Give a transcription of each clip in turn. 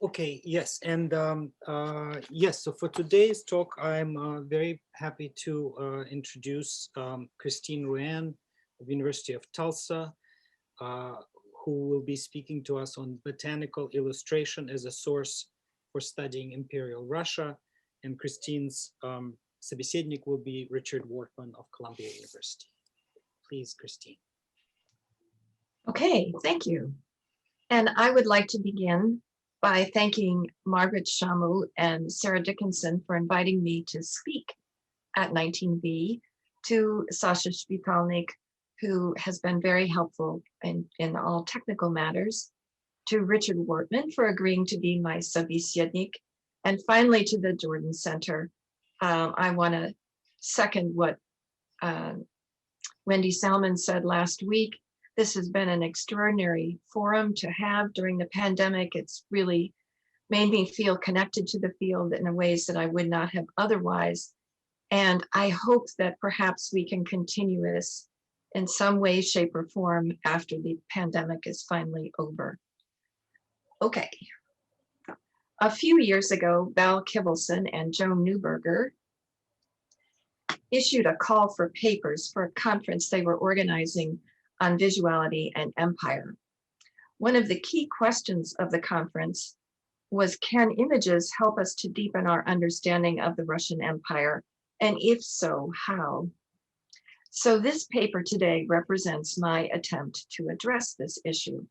Okay, yes, and yes, so for today's talk, I'm very happy to introduce Christine Ruane of University of Tulsa, uh, who will be speaking to us on botanical illustration as a source for studying Imperial Russia. And Christine's собеседник will be Richard Wortman of Columbia University. Please, Christine. Okay, thank you. And I would like to begin by thanking Margaret Shamu and Sarah Dickinson for inviting me to speak at 19V, to Sasha Spitalnik, who has been very helpful in all technical matters, to Richard Wortman for agreeing to be my собеседник, and finally to the Jordan Center. I want to second what Wendy Salmon said last week. This has been an extraordinary forum to have during the pandemic. It's really made me feel connected to the field in ways that I would not have otherwise. And I hope that perhaps we can continue this in some way, shape, or form after the pandemic is finally over. Okay. A few years ago, Val Kivelson and Joan Newberger issued a call for papers for a conference they were organizing on visuality and empire. One of the key questions of the conference was, can images help us to deepen our understanding of the Russian Empire? And if so, how? So this paper today represents my attempt to address this issue.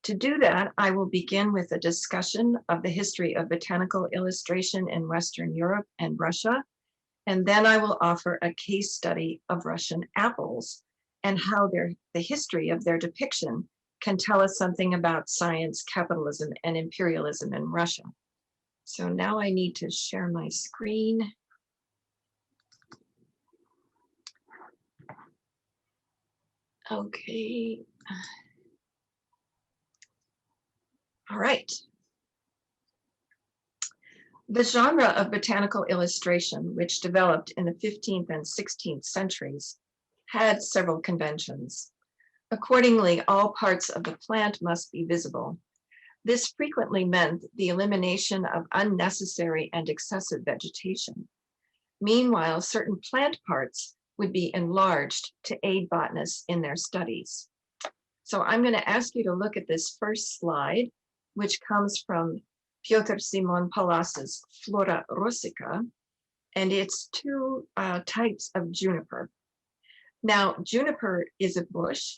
To do that, I will begin with a discussion of the history of botanical illustration in Western Europe and Russia, and then I will offer a case study of Russian apples and how the history of their depiction can tell us something about science, capitalism, and imperialism in Russia. So now I need to share my screen. Okay. All right. The genre of botanical illustration, which developed in the 15th and 16th centuries, had several conventions. Accordingly, all parts of the plant must be visible. This frequently meant the elimination of unnecessary and excessive vegetation. Meanwhile, certain plant parts would be enlarged to aid botanists in their studies. So I'm going to ask you to look at this first slide, which comes from Piotr Simon Palas's Flora Russica, and it's two types of juniper. Now, juniper is a bush,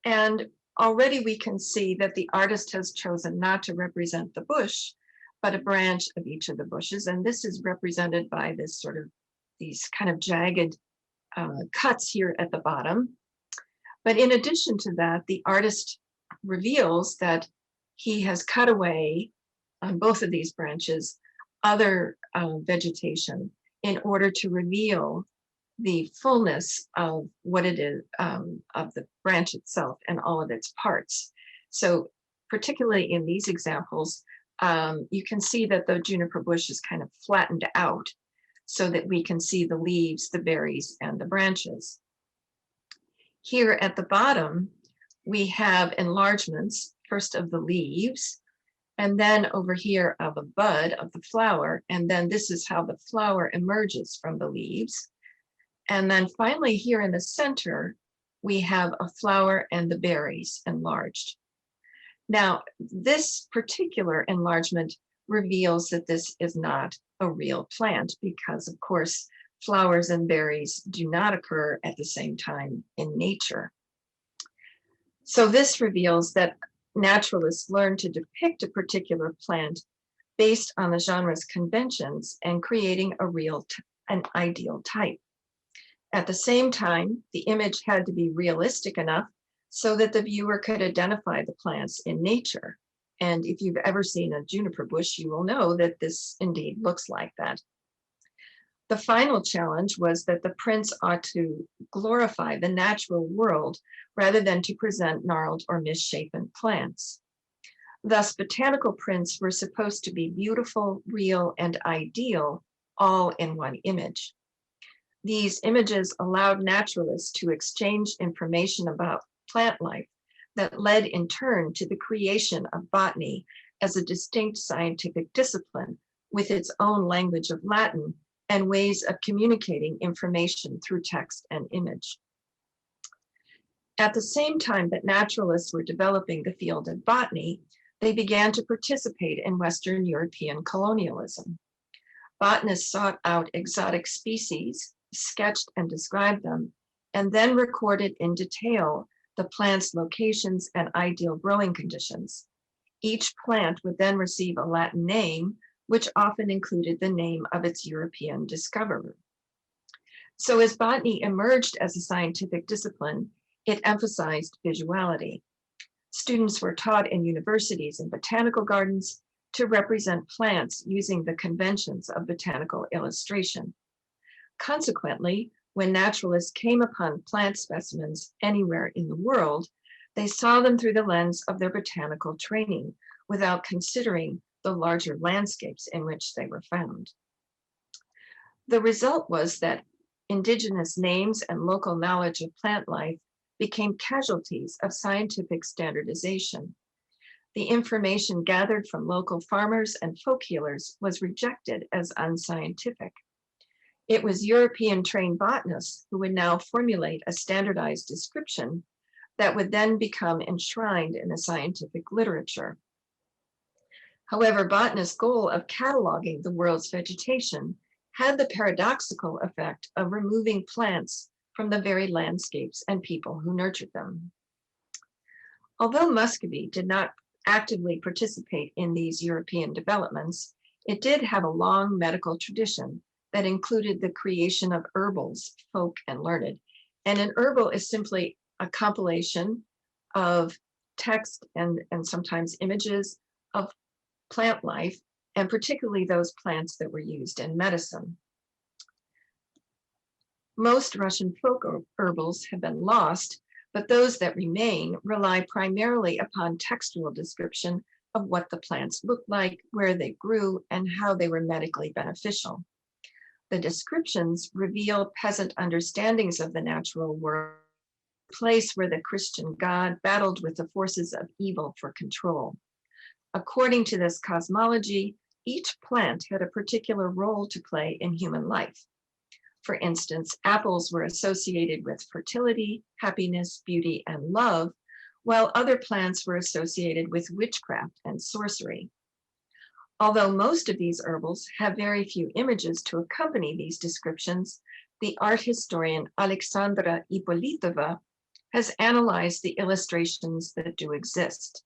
and already we can see that the artist has chosen not to represent the bush, but a branch of each of the bushes. And this is represented by this sort of, these kind of jagged cuts here at the bottom. But in addition to that, the artist reveals that he has cut away on both of these branches other vegetation in order to reveal the fullness of what it is, of the branch itself and all of its parts. So particularly in these examples, you can see that the juniper bush is kind of flattened out so that we can see the leaves, the berries, and the branches. Here at the bottom, we have enlargements, first of the leaves, and then over here of a bud of the flower, and then this is how the flower emerges from the leaves. And then finally here in the center, we have a flower and the berries enlarged. Now, this particular enlargement reveals that this is not a real plant because, of course, flowers and berries do not occur at the same time in nature. So this reveals that naturalists learn to depict a particular plant based on the genre's conventions and creating an ideal type. At the same time, the image had to be realistic enough so that the viewer could identify the plants in nature. And if you've ever seen a juniper bush, you will know that this indeed looks like that. The final challenge was that the prints ought to glorify the natural world rather than to present gnarled or misshapen plants. Thus, botanical prints were supposed to be beautiful, real, and ideal, all in one image. These images allowed naturalists to exchange information about plant life that led in turn to the creation of botany as a distinct scientific discipline with its own language of Latin and ways of communicating information through text and image. At the same time that naturalists were developing the field of botany, they began to participate in Western European colonialism. Botanists sought out exotic species, sketched and described them, and then recorded in detail the plant's locations and ideal growing conditions. Each plant would then receive a Latin name, which often included the name of its European discoverer. So as botany emerged as a scientific discipline, it emphasized visuality. Students were taught in universities and botanical gardens to represent plants using the conventions of botanical illustration. Consequently, when naturalists came upon plant specimens anywhere in the world, they saw them through the lens of their botanical training without considering the larger landscapes in which they were found. The result was that indigenous names and local knowledge of plant life became casualties of scientific standardization. The information gathered from local farmers and folk healers was rejected as unscientific. It was European trained botanists who would now formulate a standardized description that would then become enshrined in a scientific literature. However, botanists' goal of cataloging the world's vegetation had the paradoxical effect of removing plants from the very landscapes and people who nurtured them. Although Muscovy did not actively participate in these European developments, it did have a long medical tradition that included the creation of herbals, folk and learned. And an herbal is simply a compilation of text and sometimes images of plant life, and particularly those plants that were used in medicine. Most Russian folk herbals have been lost, but those that remain rely primarily upon textual description of what the plants looked like, where they grew, and how they were medically beneficial. The descriptions reveal peasant understandings of the natural world, a place where the Christian God battled with the forces of evil for control. According to this cosmology, each plant had a particular role to play in human life. For instance, apples were associated with fertility, happiness, beauty, and love, while other plants were associated with witchcraft and sorcery. Although most of these herbals have very few images to accompany these descriptions, the art historian Alexandra Ippolitova has analyzed the illustrations that do exist.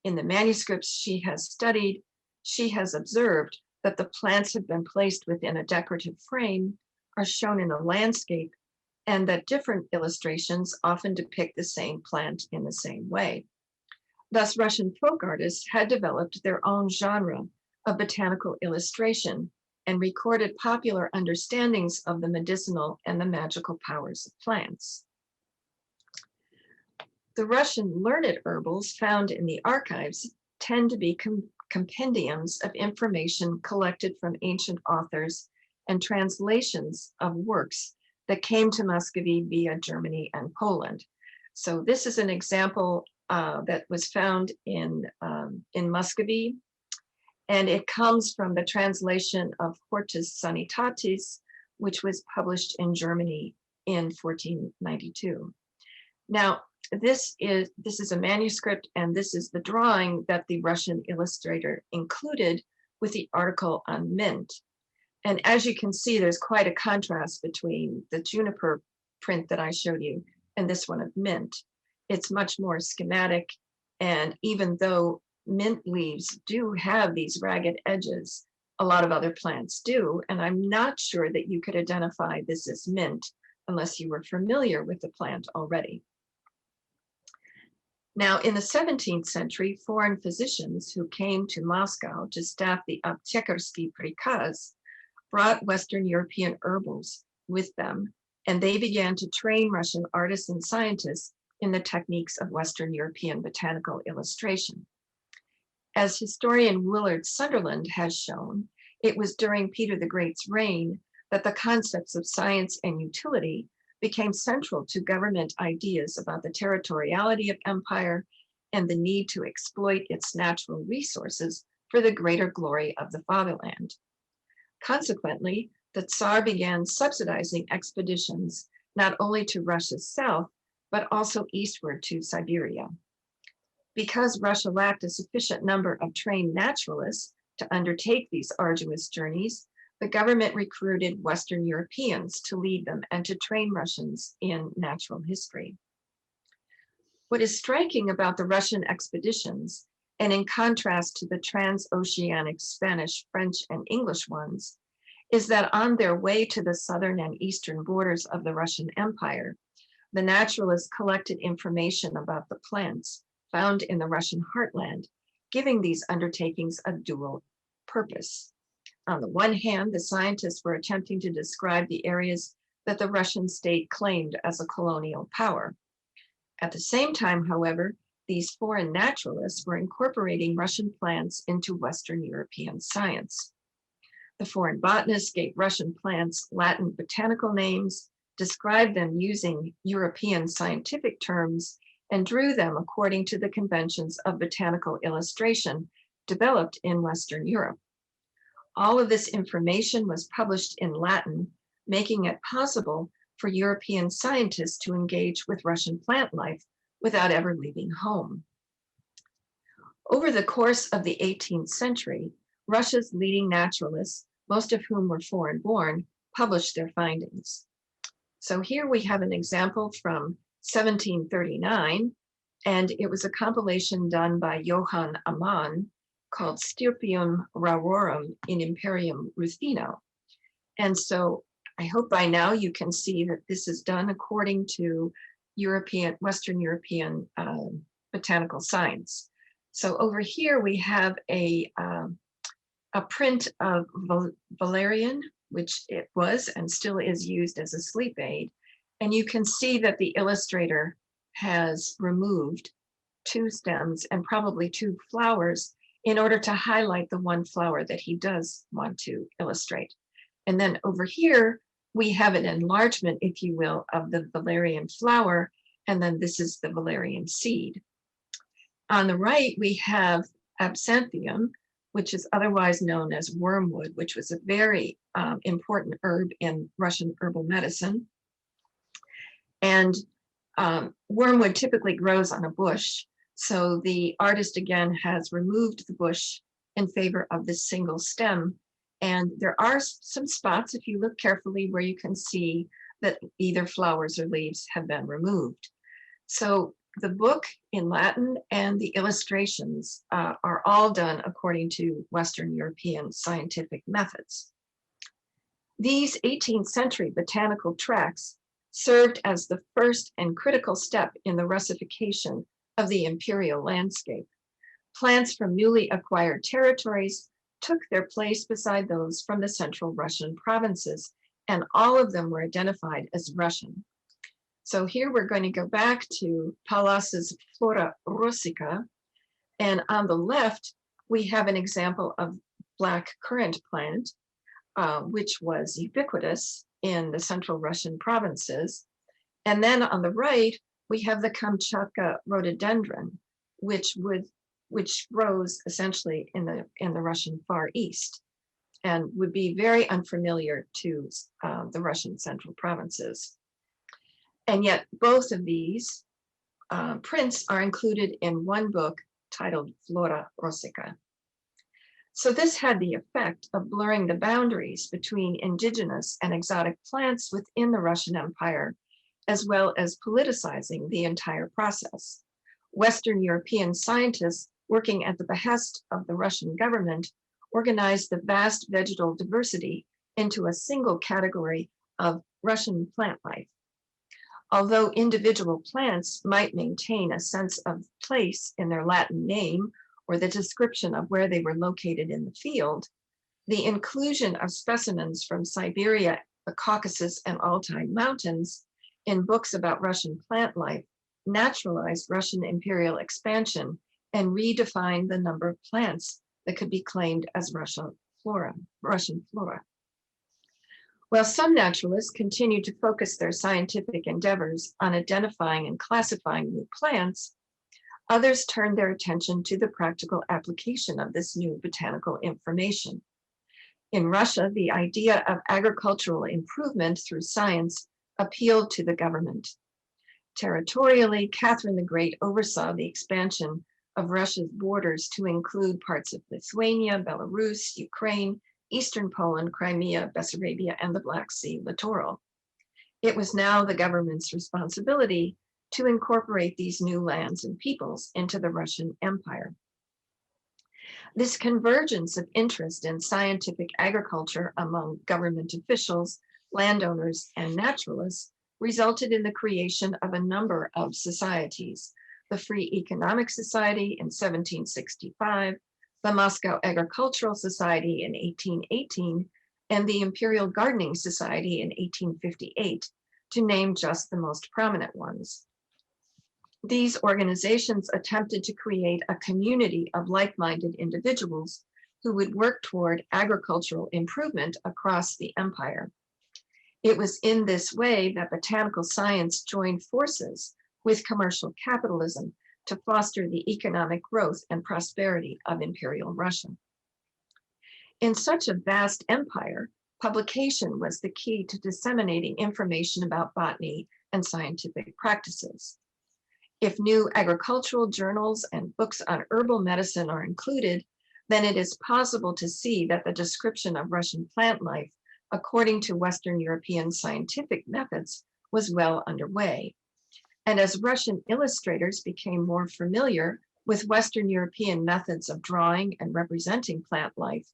In the manuscripts she has studied, she has observed that the plants have been placed within a decorative frame, are shown in a landscape, and that different illustrations often depict the same plant in the same way. Thus, Russian folk artists had developed their own genre of botanical illustration and recorded popular understandings of the medicinal and the magical powers of plants. The Russian learned herbals found in the archives tend to be compendiums of information collected from ancient authors and translations of works that came to Muscovy via Germany and Poland. So this is an example that was found in Muscovy, and it comes from the translation of Hortus Sanitatis, which was published in Germany in 1492. Now, this is a manuscript, and this is the drawing that the Russian illustrator included with the article on mint. And as you can see, there's quite a contrast between the Juniper print that I showed you and this one of mint. It's much more schematic, and even though mint leaves do have these ragged edges, a lot of other plants do, and I'm not sure that you could identify this as mint unless you were familiar with the plant already. Now, in the 17th century, foreign physicians who came to Moscow to staff the Aptekersky Prikaz brought Western European herbals with them, and they began to train Russian artists and scientists in the techniques of Western European botanical illustration. As historian Willard Sunderland has shown, it was during Peter the Great's reign that the concepts of science and utility became central to government ideas about the territoriality of empire and the need to exploit its natural resources for the greater glory of the fatherland. Consequently, the Tsar began subsidizing expeditions not only to Russia's south, but also eastward to Siberia. Because Russia lacked a sufficient number of trained naturalists to undertake these arduous journeys, the government recruited Western Europeans to lead them and to train Russians in natural history. What is striking about the Russian expeditions, and in contrast to the transoceanic Spanish, French, and English ones, is that on their way to the southern and eastern borders of the Russian Empire, the naturalists collected information about the plants found in the Russian heartland, giving these undertakings a dual purpose. On the one hand, the scientists were attempting to describe the areas that the Russian state claimed as a colonial power. At the same time, however, these foreign naturalists were incorporating Russian plants into Western European science. The foreign botanists gave Russian plants Latin botanical names, described them using European scientific terms, and drew them according to the conventions of botanical illustration developed in Western Europe. All of this information was published in Latin, making it possible for European scientists to engage with Russian plant life without ever leaving home. Over the course of the 18th century, Russia's leading naturalists, most of whom were foreign-born, published their findings. So here we have an example from 1739, and it was a compilation done by Johann Amann called Stirpium Rarorum in Imperium Ruthino. And so I hope by now you can see that this is done according to Western European botanical science. So over here we have a print of Valerian, which it was and still is used as a sleep aid. And you can see that the illustrator has removed 2 stems and probably 2 flowers in order to highlight the one flower that he does want to illustrate. And then over here, we have an enlargement, if you will, of the Valerian flower, and then this is the Valerian seed. On the right, we have absinthium, which is otherwise known as wormwood, which was a very important herb in Russian herbal medicine. And wormwood typically grows on a bush. So the artist again has removed the bush in favor of this single stem. And there are some spots, if you look carefully, where you can see that either flowers or leaves have been removed. So the book in Latin and the illustrations are all done according to Western European scientific methods. These 18th century botanical tracts served as the first and critical step in the russification of the imperial landscape. Plants from newly acquired territories took their place beside those from the central Russian provinces, and all of them were identified as Russian. So here we're going to go back to Pallas's Flora Russica, and on the left, we have an example of black currant plant, which was ubiquitous in the central Russian provinces. And then on the right, we have the Kamchatka rhododendron, which grows essentially in the Russian Far East and would be very unfamiliar to the Russian central provinces. And yet both of these prints are included in one book titled Flora Russica. So this had the effect of blurring the boundaries between indigenous and exotic plants within the Russian Empire, as well as politicizing the entire process. Western European scientists working at the behest of the Russian government organized the vast vegetal diversity into a single category of Russian plant life. Although individual plants might maintain a sense of place in their Latin name or the description of where they were located in the field, the inclusion of specimens from Siberia, the Caucasus, and Altai mountains in books about Russian plant life naturalized Russian imperial expansion and redefined the number of plants that could be claimed as Russian flora. While some naturalists continue to focus their scientific endeavors on identifying and classifying new plants, Others turned their attention to the practical application of this new botanical information. In Russia, the idea of agricultural improvement through science appealed to the government. Territorially, Catherine the Great oversaw the expansion of Russia's borders to include parts of Lithuania, Belarus, Ukraine, Eastern Poland, Crimea, Bessarabia, and the Black Sea littoral. It was now the government's responsibility to incorporate these new lands and peoples into the Russian Empire. This convergence of interest in scientific agriculture among government officials, landowners, and naturalists resulted in the creation of a number of societies: the Free Economic Society in 1765, the Moscow Agricultural Society in 1818, and the Imperial Gardening Society in 1858, to name just the most prominent ones. These organizations attempted to create a community of like-minded individuals who would work toward agricultural improvement across the empire. It was in this way that botanical science joined forces with commercial capitalism to foster the economic growth and prosperity of Imperial Russia. In such a vast empire, publication was the key to disseminating information about botany and scientific practices. If new agricultural journals and books on herbal medicine are included, then it is possible to see that the description of Russian plant life according to Western European scientific methods was well underway. And as Russian illustrators became more familiar with Western European methods of drawing and representing plant life,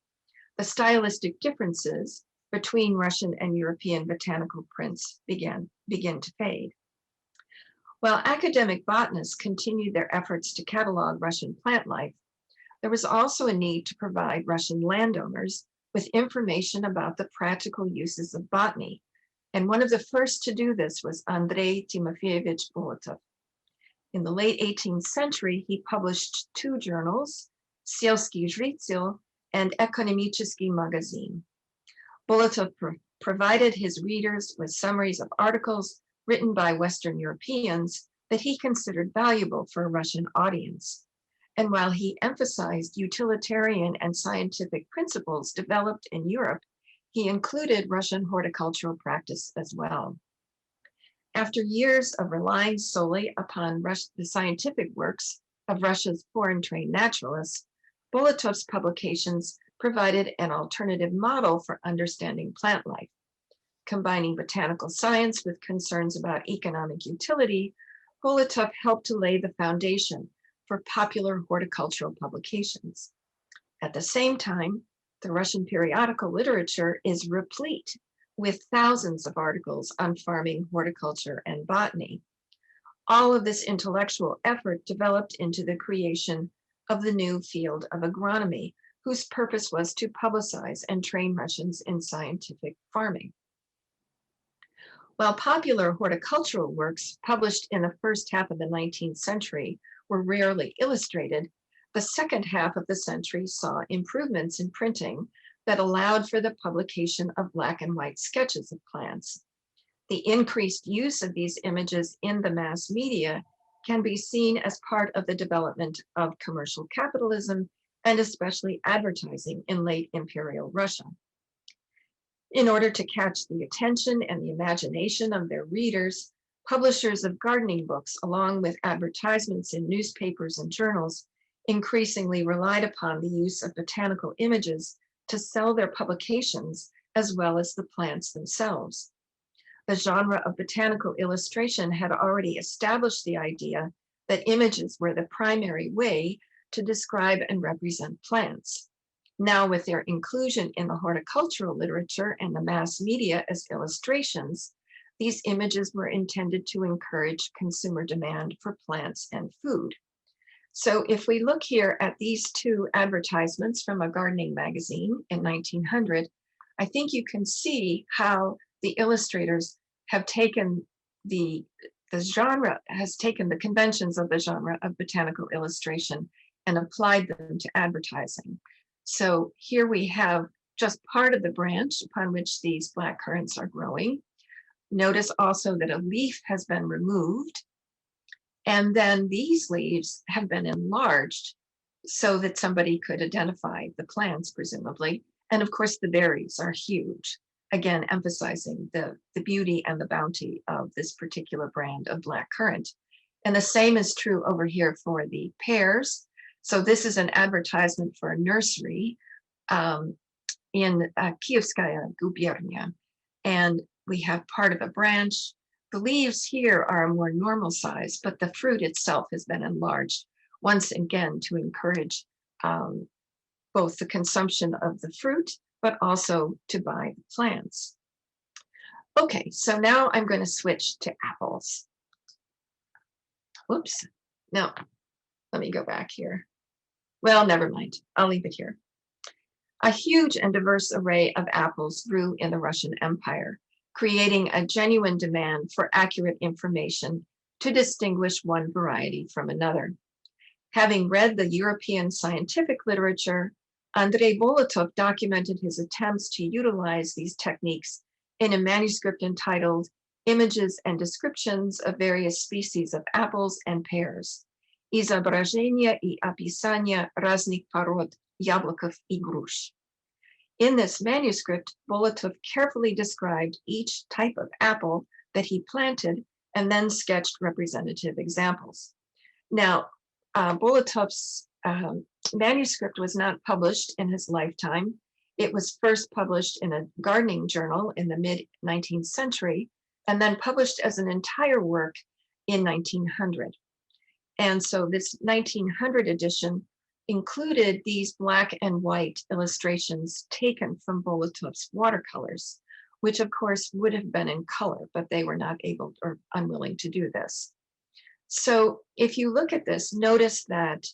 the stylistic differences between Russian and European botanical prints begin to fade. While academic botanists continued their efforts to catalog Russian plant life, there was also a need to provide Russian landowners with information about the practical uses of botany, and one of the first to do this was Andrei Timofeyevich Bolotov. In the late 18th century, he published two journals, Selskiy Zhritsyl and Ekonomicheskiy Magazin. Bolotov provided his readers with summaries of articles written by Western Europeans that he considered valuable for a Russian audience. And while he emphasized utilitarian and scientific principles developed in Europe, he included Russian horticultural practice as well. After years of relying solely upon the scientific works of Russia's foreign-trained naturalists, Bolotov's publications provided an alternative model for understanding plant life. Combining botanical science with concerns about economic utility, Bolotov helped to lay the foundation for popular horticultural publications. At the same time, the Russian periodical literature is replete with thousands of articles on farming, horticulture, and botany. All of this intellectual effort developed into the creation of the new field of agronomy, whose purpose was to publicize and train Russians in scientific farming. While popular horticultural works published in the first half of the 19th century were rarely illustrated, the second half of the century saw improvements in printing that allowed for the publication of black and white sketches of plants. The increased use of these images in the mass media can be seen as part of the development of commercial capitalism and especially advertising in late Imperial Russia. In order to catch the attention and the imagination of their readers, publishers of gardening books, along with advertisements in newspapers and journals, increasingly relied upon the use of botanical images to sell their publications as well as the plants themselves. The genre of botanical illustration had already established the idea that images were the primary way to describe and represent plants. Now, with their inclusion in the horticultural literature and the mass media as illustrations, these images were intended to encourage consumer demand for plants and food. So if we look here at these two advertisements from a gardening magazine in 1900, I think you can see how the illustrators have taken the genre, has taken the conventions of the genre of botanical illustration and applied them to advertising. So here we have just part of the branch upon which these black currants are growing. Notice also that a leaf has been removed. And then these leaves have been enlarged so that somebody could identify the plants, presumably. And of course, the berries are huge, again, emphasizing the beauty and the bounty of this particular brand of blackcurrant. And the same is true over here for the pears. So this is an advertisement for a nursery in Kievskaya Gubernia. And we have part of a branch. The leaves here are a more normal size, but the fruit itself has been enlarged, once again, to encourage both the consumption of the fruit, but also to buy the plants. Okay, so now I'm going to switch to apples. Whoops, no, let me go back here. Well, never mind, I'll leave it here. A huge and diverse array of apples grew in the Russian Empire, creating a genuine demand for accurate information to distinguish one variety from another. Having read the European scientific literature, Andrei Bolotov documented his attempts to utilize these techniques in a manuscript entitled Images and Descriptions of Various Species of Apples and Pears. Изображения и описания разных пород яблоков и груш. In this manuscript, Bolotov carefully described each type of apple that he planted and then sketched representative examples. Now, Bolotov's manuscript was not published in his lifetime. It was first published in a gardening journal in the mid-19th century, and then published as an entire work in 1900. And so this 1900 edition included these black and white illustrations taken from Bolotov's watercolors, which of course would have been in color, but they were not able or unwilling to do this. So if you look at this, notice that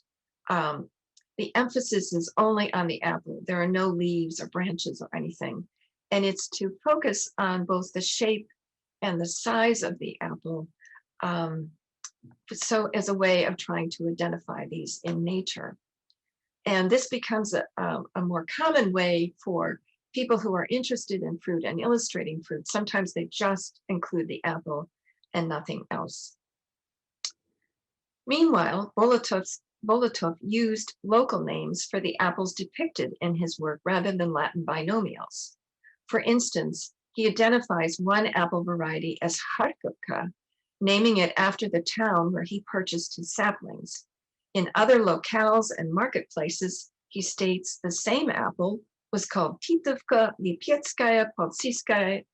the emphasis is only on the apple. There are no leaves or branches or anything. And it's to focus on both the shape and the size of the apple, so as a way of trying to identify these in nature. And this becomes a more common way for people who are interested in fruit and illustrating fruit. Sometimes they just include the apple and nothing else. Meanwhile, Bolotov used local names for the apples depicted in his work rather than Latin binomials. For instance, he identifies one apple variety as Kharkovka, naming it after the town where he purchased his saplings. In other locales and marketplaces, he states the same apple was called Titavka, Lipietskaya, Polsiskaya,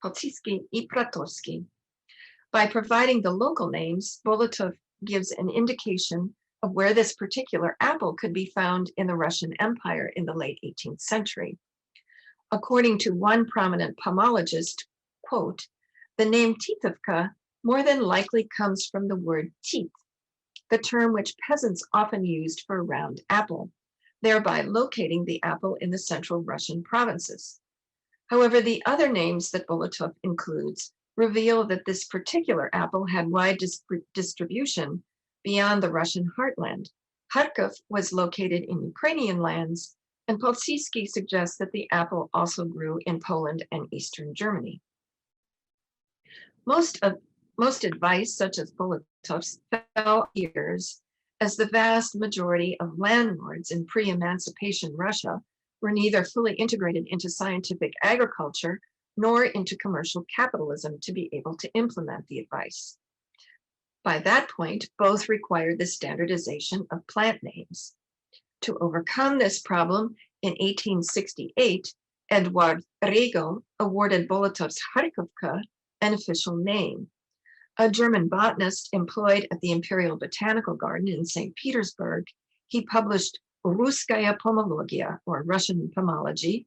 Polsiski, i Pratorsky. By providing the local names, Bolotov gives an indication of where this particular apple could be found in the Russian Empire in the late 18th century. According to one prominent pomologist, quote, the name Titavka more than likely comes from the word tit, the term which peasants often used for a round apple, thereby locating the apple in the central Russian provinces. However, the other names that Bolotov includes reveal that this particular apple had wide distribution beyond the Russian heartland. Kharkov was located in Ukrainian lands, and Polsiski suggests that the apple also grew in Poland and Eastern Germany. Most advice, such as Bolotov's, fell ears as the vast majority of landlords in pre-emancipation Russia were neither fully integrated into scientific agriculture nor into commercial capitalism to be able to implement the advice. By that point, both required the standardization of plant names. To overcome this problem, in 1868, Eduard Regel awarded Bolotov's Kharkovka an official name. A German botanist employed at the Imperial Botanical Garden in St. Petersburg, he published Russkaya Pomologia, or Russian Pomology,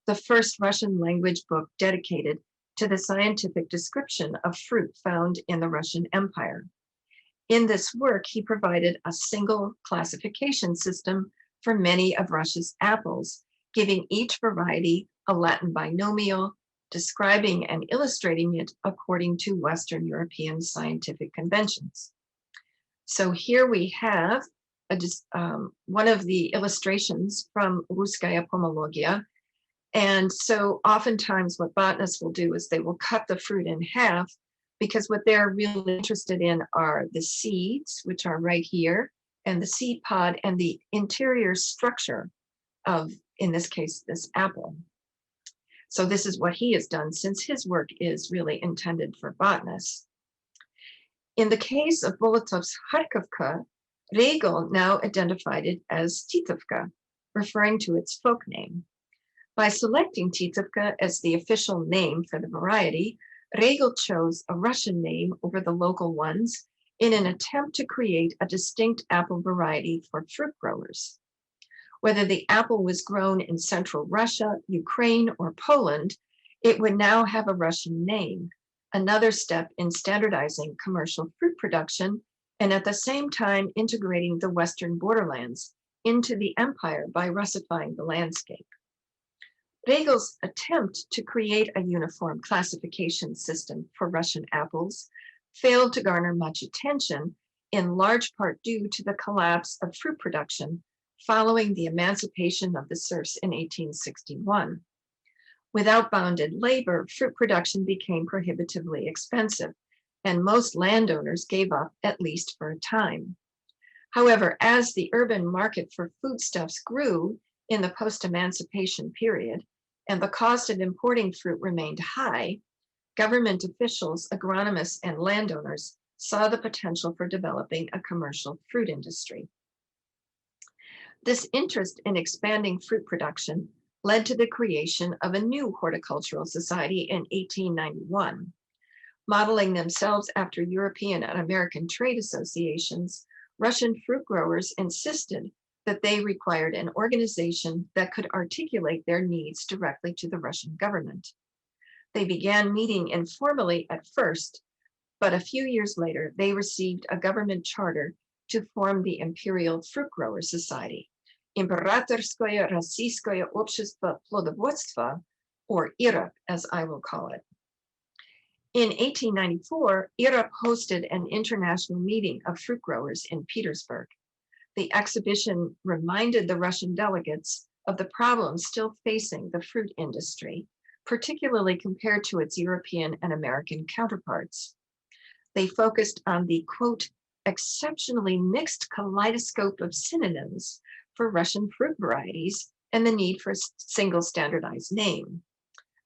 the first Russian language book dedicated to the scientific description of fruit found in the Russian Empire. In this work, he provided a single classification system for many of Russia's apples, giving each variety a Latin binomial, describing and illustrating it according to Western European scientific conventions. So here we have one of the illustrations from Russkaya Pomologia. And so oftentimes what botanists will do is they will cut the fruit in half because what they're really interested in are the seeds, which are right here, and the seed pod and the interior structure of, in this case, this apple. So this is what he has done, since his work is really intended for botanists. In the case of Bolotov's Kharkovka, Regel now identified it as Titavka, referring to its folk name. By selecting Titavka as the official name for the variety, Regel chose a Russian name over the local ones in an attempt to create a distinct apple variety for fruit growers. Whether the apple was grown in Central Russia, Ukraine, or Poland, it would now have a Russian name, another step in standardizing commercial fruit production and at the same time integrating the Western borderlands into the empire by russifying the landscape. Regel's attempt to create a uniform classification system for Russian apples failed to garner much attention, in large part due to the collapse of fruit production following the emancipation of the serfs in 1861. Without bounded labor, fruit production became prohibitively expensive, and most landowners gave up, at least for a time. However, as the urban market for foodstuffs grew in the post-emancipation period, and the cost of importing fruit remained high, government officials, agronomists, and landowners saw the potential for developing a commercial fruit industry. This interest in expanding fruit production led to the creation of a new horticultural society in 1891. Modeling themselves after European and American trade associations, Russian fruit growers insisted that they required an organization that could articulate their needs directly to the Russian government. They began meeting informally at first, but a few years later, they received a government charter to form the Imperial Fruit Growers Society, Imperatorskoye Rossiyskoye Общество Плодоводства, or IROP, as I will call it. In 1894, IROP hosted an international meeting of fruit growers in Petersburg. The exhibition reminded the Russian delegates of the problems still facing the fruit industry, particularly compared to its European and American counterparts. They focused on the, quote, exceptionally mixed kaleidoscope of synonyms for Russian fruit varieties and the need for a single standardized name.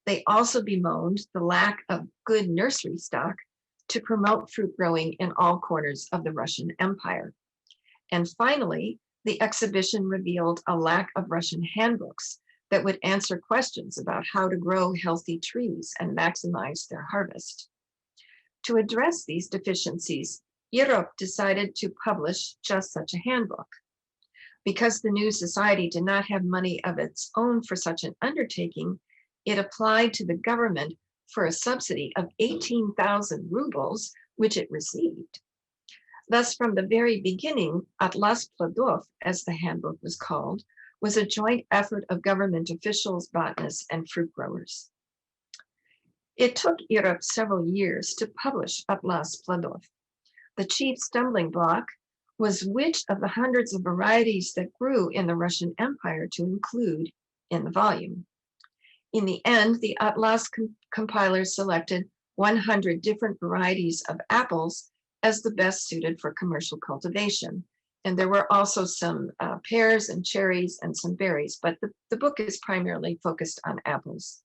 They also bemoaned the lack of good nursery stock to promote fruit growing in all corners of the Russian Empire. And finally, the exhibition revealed a lack of Russian handbooks that would answer questions about how to grow healthy trees and maximize their harvest. To address these deficiencies, IROP decided to publish just such a handbook. Because the new society did not have money of its own for such an undertaking, it applied to the government for a subsidy of 18,000 rubles, which it received. Thus, from the very beginning, Atlas Plodov, as the handbook was called, was a joint effort of government officials, botanists, and fruit growers. It took IROP several years to publish Atlas Plodov. The chief stumbling block was which of the hundreds of varieties that grew in the Russian Empire to include in the volume. In the end, the Atlas compilers selected 100 different varieties of apples as the best suited for commercial cultivation. And there were also some pears and cherries and some berries, but the book is primarily focused on apples.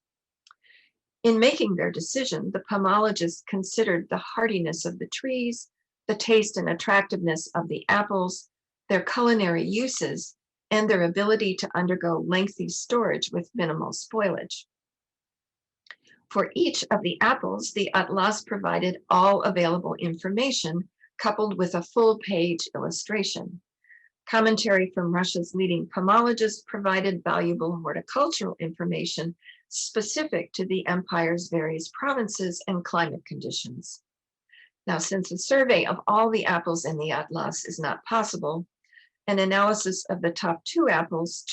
In making their decision, the pomologists considered the hardiness of the trees, the taste and attractiveness of the apples, their culinary uses, and their ability to undergo lengthy storage with minimal spoilage. For each of the apples, the Atlas provided all available information coupled with a full-page illustration. Commentary from Russia's leading pomologists provided valuable horticultural information specific to the empire's various provinces and climate conditions. Now, since a survey of all the apples in the Atlas is not possible, an analysis of the top 2 apples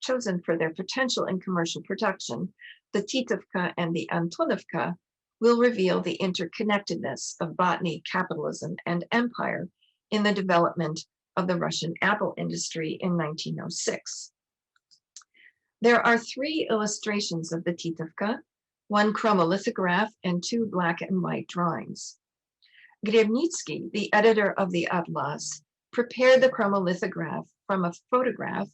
chosen for their potential in commercial production, the Titavka and the Antonovka, will reveal the interconnectedness of botany, capitalism, and empire in the development of the Russian apple industry in 1906. There are 3 illustrations of the Titavka, one chromolithograph, and 2 black and white drawings. Grebnitsky, the editor of the Atlas, prepared the chromolithograph from a photograph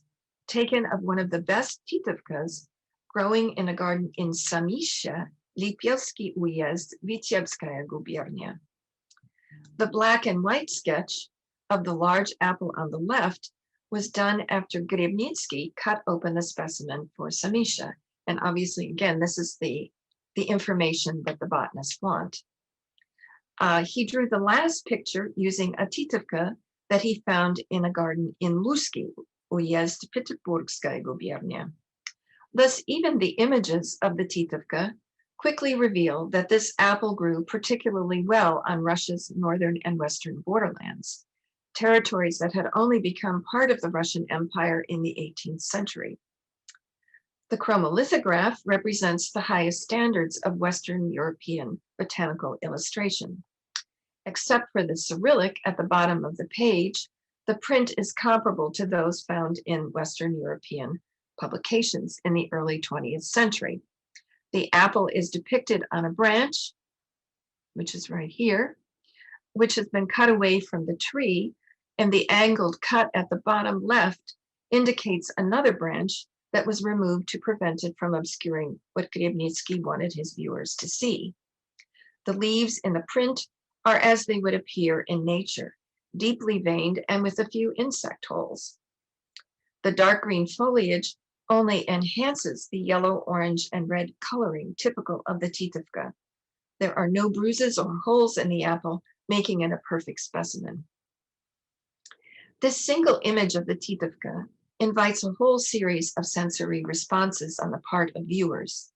taken of one of the best Titavkas growing in a garden in Samisha, Lipelsky Uyezd, Vitebskaya gubernia. The black and white sketch of the large apple on the left was done after Grebnitsky cut open the specimen for Samisha. And obviously, again, this is the information that the botanists want. He drew the last picture using a Titavka that he found in a garden in Lusky, Uyezd, Peterburgskaya gubernia. Thus, even the images of the Titavka quickly reveal that this apple grew particularly well on Russia's northern and western borderlands, territories that had only become part of the Russian Empire in the 18th century. The chromolithograph represents the highest standards of Western European botanical illustration. Except for the Cyrillic at the bottom of the page, the print is comparable to those found in Western European publications in the early 20th century. The apple is depicted on a branch, which is right here, which has been cut away from the tree, and the angled cut at the bottom left indicates another branch that was removed to prevent it from obscuring what Grebnitsky wanted his viewers to see. The leaves in the print are as they would appear in nature, deeply veined and with a few insect holes. The dark green foliage only enhances the yellow, orange, and red coloring typical of the Titavka. There are no bruises or holes in the apple, making it a perfect specimen. This single image of the Titavka invites a whole series of sensory responses on the part of viewers.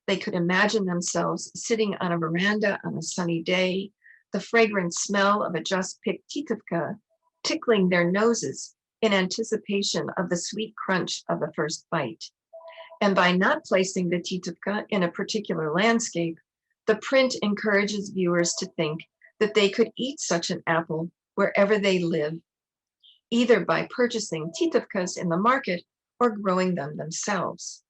They could imagine themselves sitting on a veranda on a sunny day, the fragrant smell of a just picked Titavka tickling their noses in anticipation of the sweet crunch of the first bite. And by not placing the Titavka in a particular landscape, the print encourages viewers to think that they could eat such an apple wherever they live, either by purchasing Titavkas in the market or growing them themselves.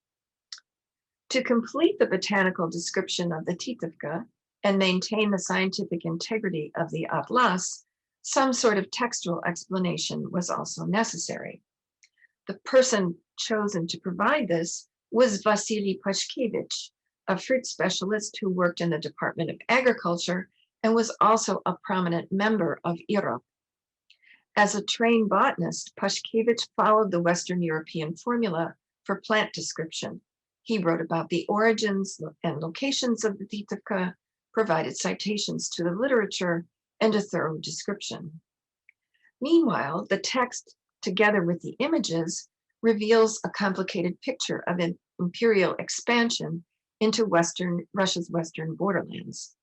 To complete the botanical description of the Titavka and maintain the scientific integrity of the Atlas, some sort of textual explanation was also necessary. The person chosen to provide this was Vasily Pashkevich, a fruit specialist who worked in the Department of Agriculture and was also a prominent member of IROP. As a trained botanist, Pashkevich followed the Western European formula for plant description. He wrote about the origins and locations of the Titavka, provided citations to the literature, and a thorough description. Meanwhile, the text, together with the images, reveals a complicated picture of an imperial expansion into Russia's western borderlands.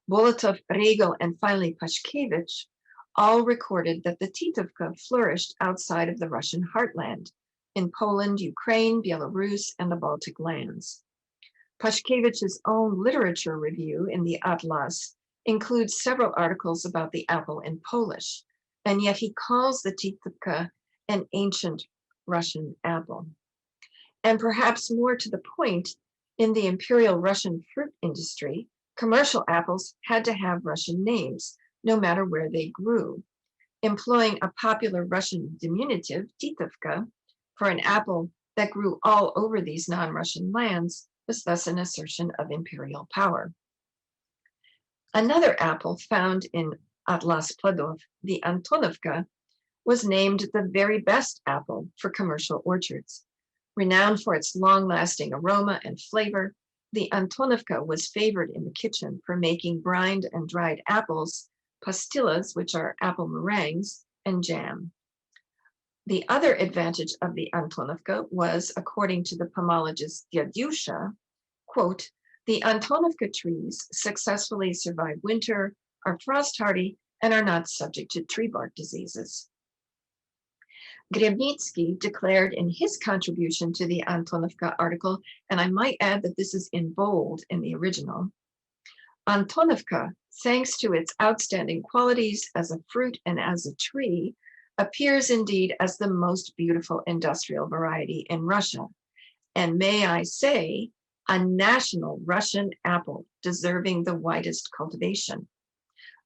Bolotov, Regel, and finally Pashkevich all recorded that the Titavka flourished outside of the Russian heartland, in Poland, Ukraine, Belarus, and the Baltic lands. Pashkevich's own literature review in the Atlas includes several articles about the apple in Polish, and yet he calls the Titavka an ancient Russian apple. And perhaps more to the point, in the Imperial Russian fruit industry, commercial apples had to have Russian names, no matter where they grew. Employing a popular Russian diminutive, Titavka, for an apple that grew all over these non-Russian lands was thus an assertion of imperial power. Another apple found in Atlas Pladov, the Antonovka, was named the very best apple for commercial orchards. Renowned for its long-lasting aroma and flavor, the Antonovka was favored in the kitchen for making brined and dried apples, pastillas, which are apple meringues, and jam. The other advantage of the Antonovka was, according to the pomologist Dyadusha, quote, the Antonovka trees successfully survive winter, are frost hardy, and are not subject to tree bark diseases. Grebnitsky declared in his contribution to the Antonovka article, and I might add that this is in bold in the original, Antonovka, thanks to its outstanding qualities as a fruit and as a tree, appears indeed as the most beautiful industrial variety in Russia. And may I say, a national Russian apple deserving the widest cultivation.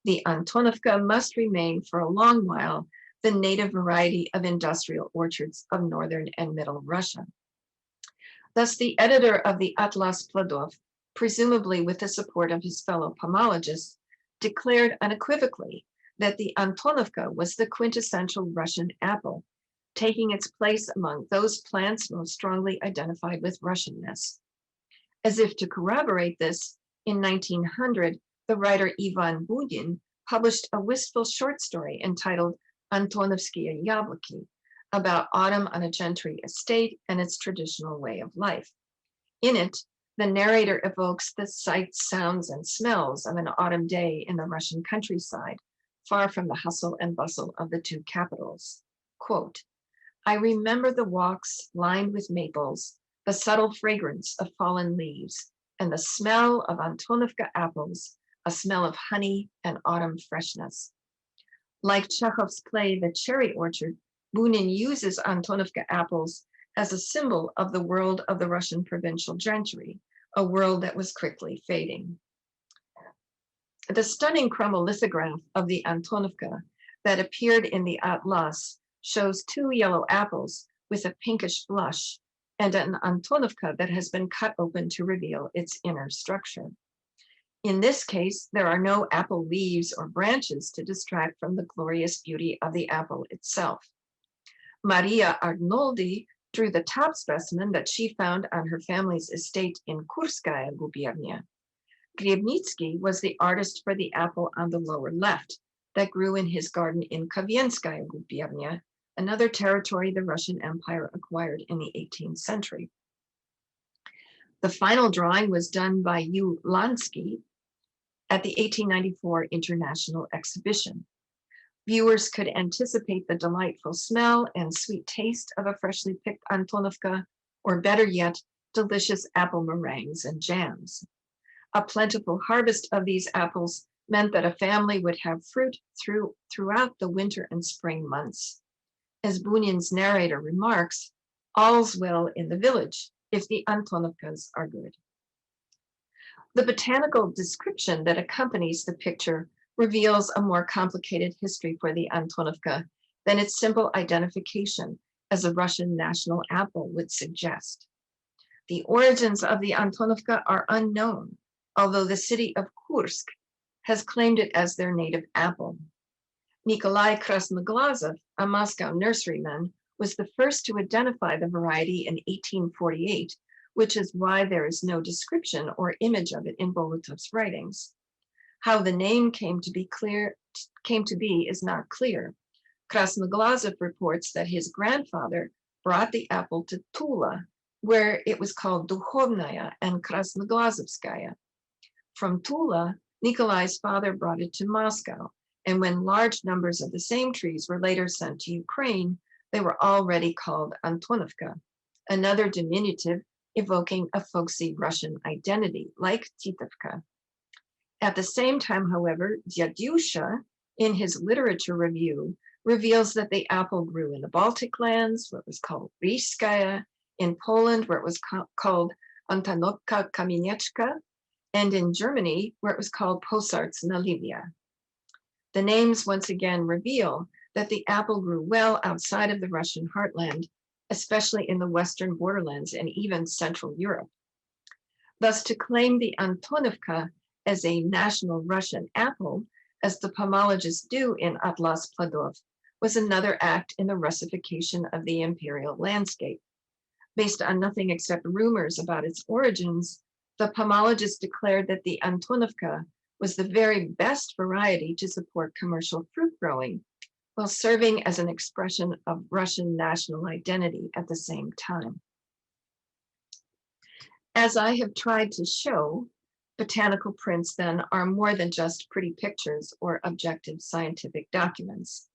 The Antonovka must remain for a long while the native variety of industrial orchards of northern and middle Russia. Thus, the editor of the Atlas Plodov, presumably with the support of his fellow pomologists, declared unequivocally that the Antonovka was the quintessential Russian apple, taking its place among those plants most strongly identified with Russianness. As if to corroborate this, in 1900, the writer Ivan Bunin published a wistful short story entitled Antonovskie Yabliki, about autumn on a gentry estate and its traditional way of life. In it, the narrator evokes the sights, sounds, and smells of an autumn day in the Russian countryside, far from the hustle and bustle of the two capitals. Quote, I remember the walks lined with maples, the subtle fragrance of fallen leaves, and the smell of Antonovka apples, a smell of honey and autumn freshness. Like Chekhov's play, The Cherry Orchard, Bunin uses Antonovka apples as a symbol of the world of the Russian provincial gentry, a world that was quickly fading. The stunning chromolithograph of the Antonovka that appeared in the Atlas shows two yellow apples with a pinkish blush and an Antonovka that has been cut open to reveal its inner structure. In this case, there are no apple leaves or branches to distract from the glorious beauty of the apple itself. Maria Arnoldi drew the top specimen that she found on her family's estate in Kurskaya gubernia. Griebnitsky was the artist for the apple on the lower left that grew in his garden in Kavienskaya gubernia, another territory the Russian Empire acquired in the 18th century. The final drawing was done by U. Lansky at the 1894 International Exhibition. Viewers could anticipate the delightful smell and sweet taste of a freshly picked Antonovka, or better yet, delicious apple meringues and jams. A plentiful harvest of these apples meant that a family would have fruit throughout the winter and spring months. As Bunin's narrator remarks, all's well in the village if the Antonovkas are good. The botanical description that accompanies the picture reveals a more complicated history for the Antonovka than its simple identification as a Russian national apple would suggest. The origins of the Antonovka are unknown, although the city of Kursk has claimed it as their native apple. Nikolai Krasnoglazov, a Moscow nurseryman, was the first to identify the variety in 1848, which is why there is no description or image of it in Bolotov's writings. How the name came to be is not clear. Krasnoglazov reports that his grandfather brought the apple to Tula, where it was called Dukhovnaya and Krasnoglazovskaya. From Tula, Nikolai's father brought it to Moscow, and when large numbers of the same trees were later sent to Ukraine, they were already called Antonovka, another diminutive evoking a folksy Russian identity, like Titavka. At the same time, however, Dyadyusha, in his literature review, reveals that the apple grew in the Baltic lands, where it was called Rishskaya, in Poland, where it was called Antonowka Kamienieczka, and in Germany, where it was called Posarts Nalivia. The names once again reveal that the apple grew well outside of the Russian heartland, especially in the Western borderlands and even Central Europe. Thus, to claim the Antonovka as a national Russian apple, as the pomologists do in Atlas Plodov, was another act in the Russification of the imperial landscape. Based on nothing except rumors about its origins, the pomologists declared that the Antonovka was the very best variety to support commercial fruit growing, while serving as an expression of Russian national identity at the same time. As I have tried to show, botanical prints then are more than just pretty pictures or objective scientific documents.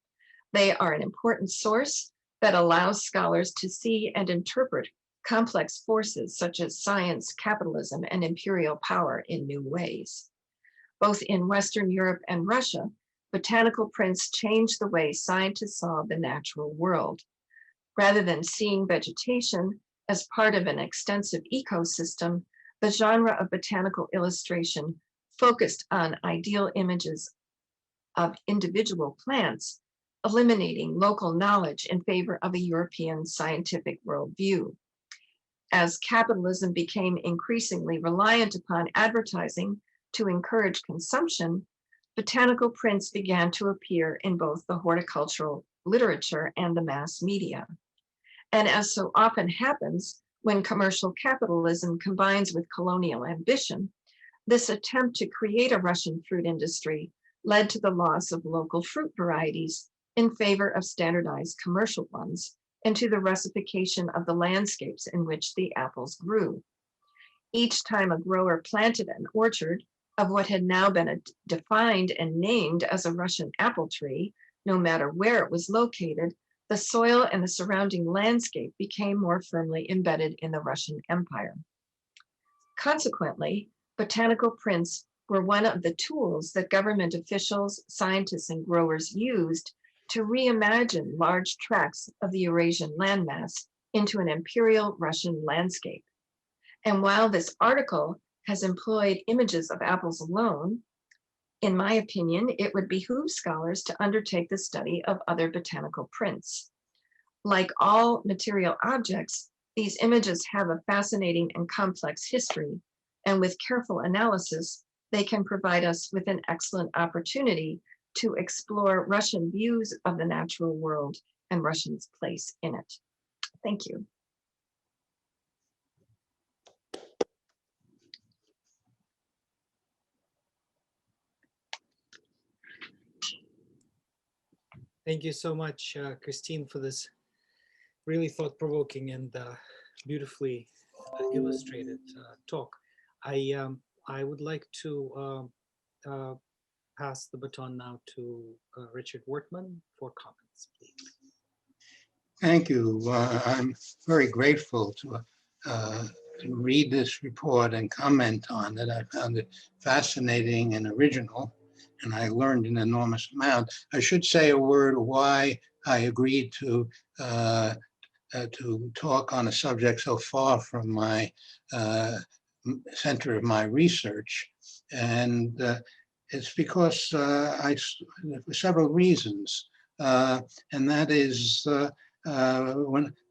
They are an important source that allows scholars to see and interpret complex forces such as science, capitalism, and imperial power in new ways. Both in Western Europe and Russia, botanical prints changed the way scientists saw the natural world. Rather than seeing vegetation as part of an extensive ecosystem, the genre of botanical illustration focused on ideal images of individual plants, eliminating local knowledge in favor of a European scientific worldview. As capitalism became increasingly reliant upon advertising to encourage consumption, botanical prints began to appear in both the horticultural literature and the mass media. And as so often happens when commercial capitalism combines with colonial ambition, this attempt to create a Russian fruit industry led to the loss of local fruit varieties in favor of standardized commercial ones, and to the russification of the landscapes in which the apples grew. Each time a grower planted an orchard of what had now been defined and named as a Russian apple tree, no matter where it was located, the soil and the surrounding landscape became more firmly embedded in the Russian Empire. Consequently, botanical prints were one of the tools that government officials, scientists, and growers used to reimagine large tracts of the Eurasian landmass into an Imperial Russian landscape. And while this article has employed images of apples alone, in my opinion, it would behoove scholars to undertake the study of other botanical prints. Like all material objects, these images have a fascinating and complex history, and with careful analysis, they can provide us with an excellent opportunity to explore Russian views of the natural world and Russians' place in it. Thank you. Thank you so much, Christine, for this really thought-provoking and beautifully illustrated talk. I would like to pass the baton now to Richard Wortman for comments, please. Thank you. I'm very grateful to read this report and comment on it. I found it fascinating and original, and I learned an enormous amount. I should say a word why I agreed to talk on a subject so far from my center of my research. And it's because for several reasons. And that is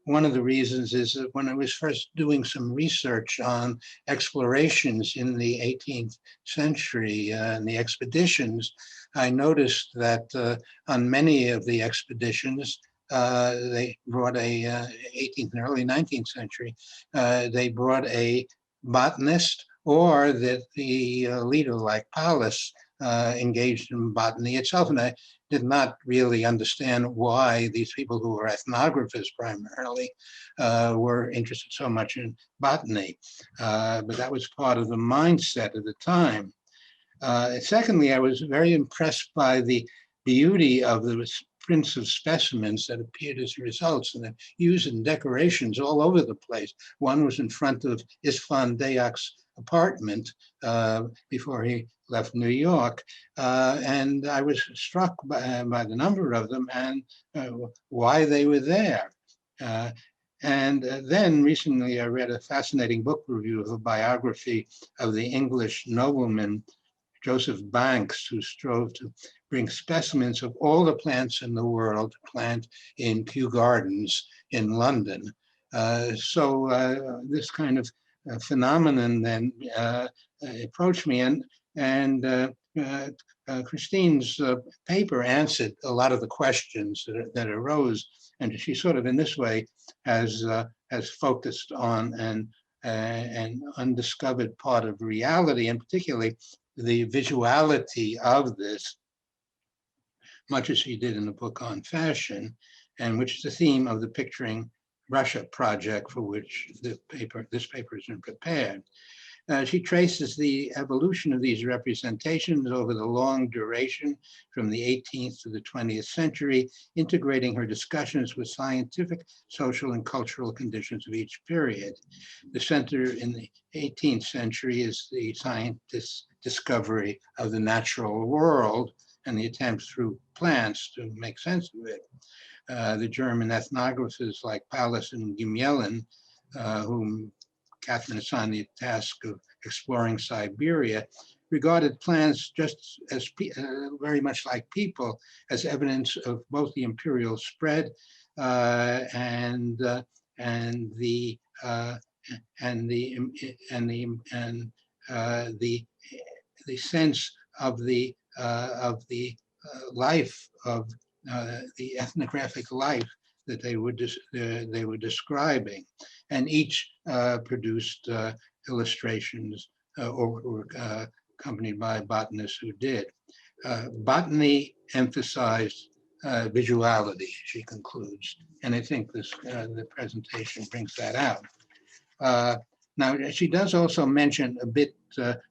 one of the reasons is that when I was first doing some research on explorations in the 18th century and the expeditions, I noticed that on many of the expeditions, they brought a 18th and early 19th century, they brought a botanist, or that the leader like Paulus engaged in botany itself. And I did not really understand why these people who were ethnographers primarily were interested so much in botany. But that was part of the mindset at the time. Secondly, I was very impressed by the beauty of the prints of specimens that appeared as results, and they're used in decorations all over the place. One was in front of Isfan Dayak's apartment before he left New York, and I was struck by the number of them and why they were there. And then recently I read a fascinating book review of a biography of the English nobleman Joseph Banks, who strove to bring specimens of all the plants in the world to plant in Kew Gardens in London. So this kind of phenomenon then approached me, and Christine's paper answered a lot of the questions that arose, and she sort of in this way has focused on an undiscovered part of reality, and particularly the visuality of this, much as he did in the book on fashion, and which is the theme of the Picturing Russia project for which this paper has been prepared. She traces the evolution of these representations over the long duration from the 18th to the 20th century, integrating her discussions with scientific, social, and cultural conditions of each period. The center in the 18th century is the scientists' discovery of the natural world and the attempt through plants to make sense of it. The German ethnographers like Paulus and Gmelin, whom Catherine assigned the task of exploring Siberia, regarded plants just as very much like people, as evidence of both the imperial spread and the and the the sense of the life of the ethnographic life that they were describing, and each produced illustrations or accompanied by botanists who did. Botany emphasized visuality, she concludes, and I think this the presentation brings that out. Now, she does also mention a bit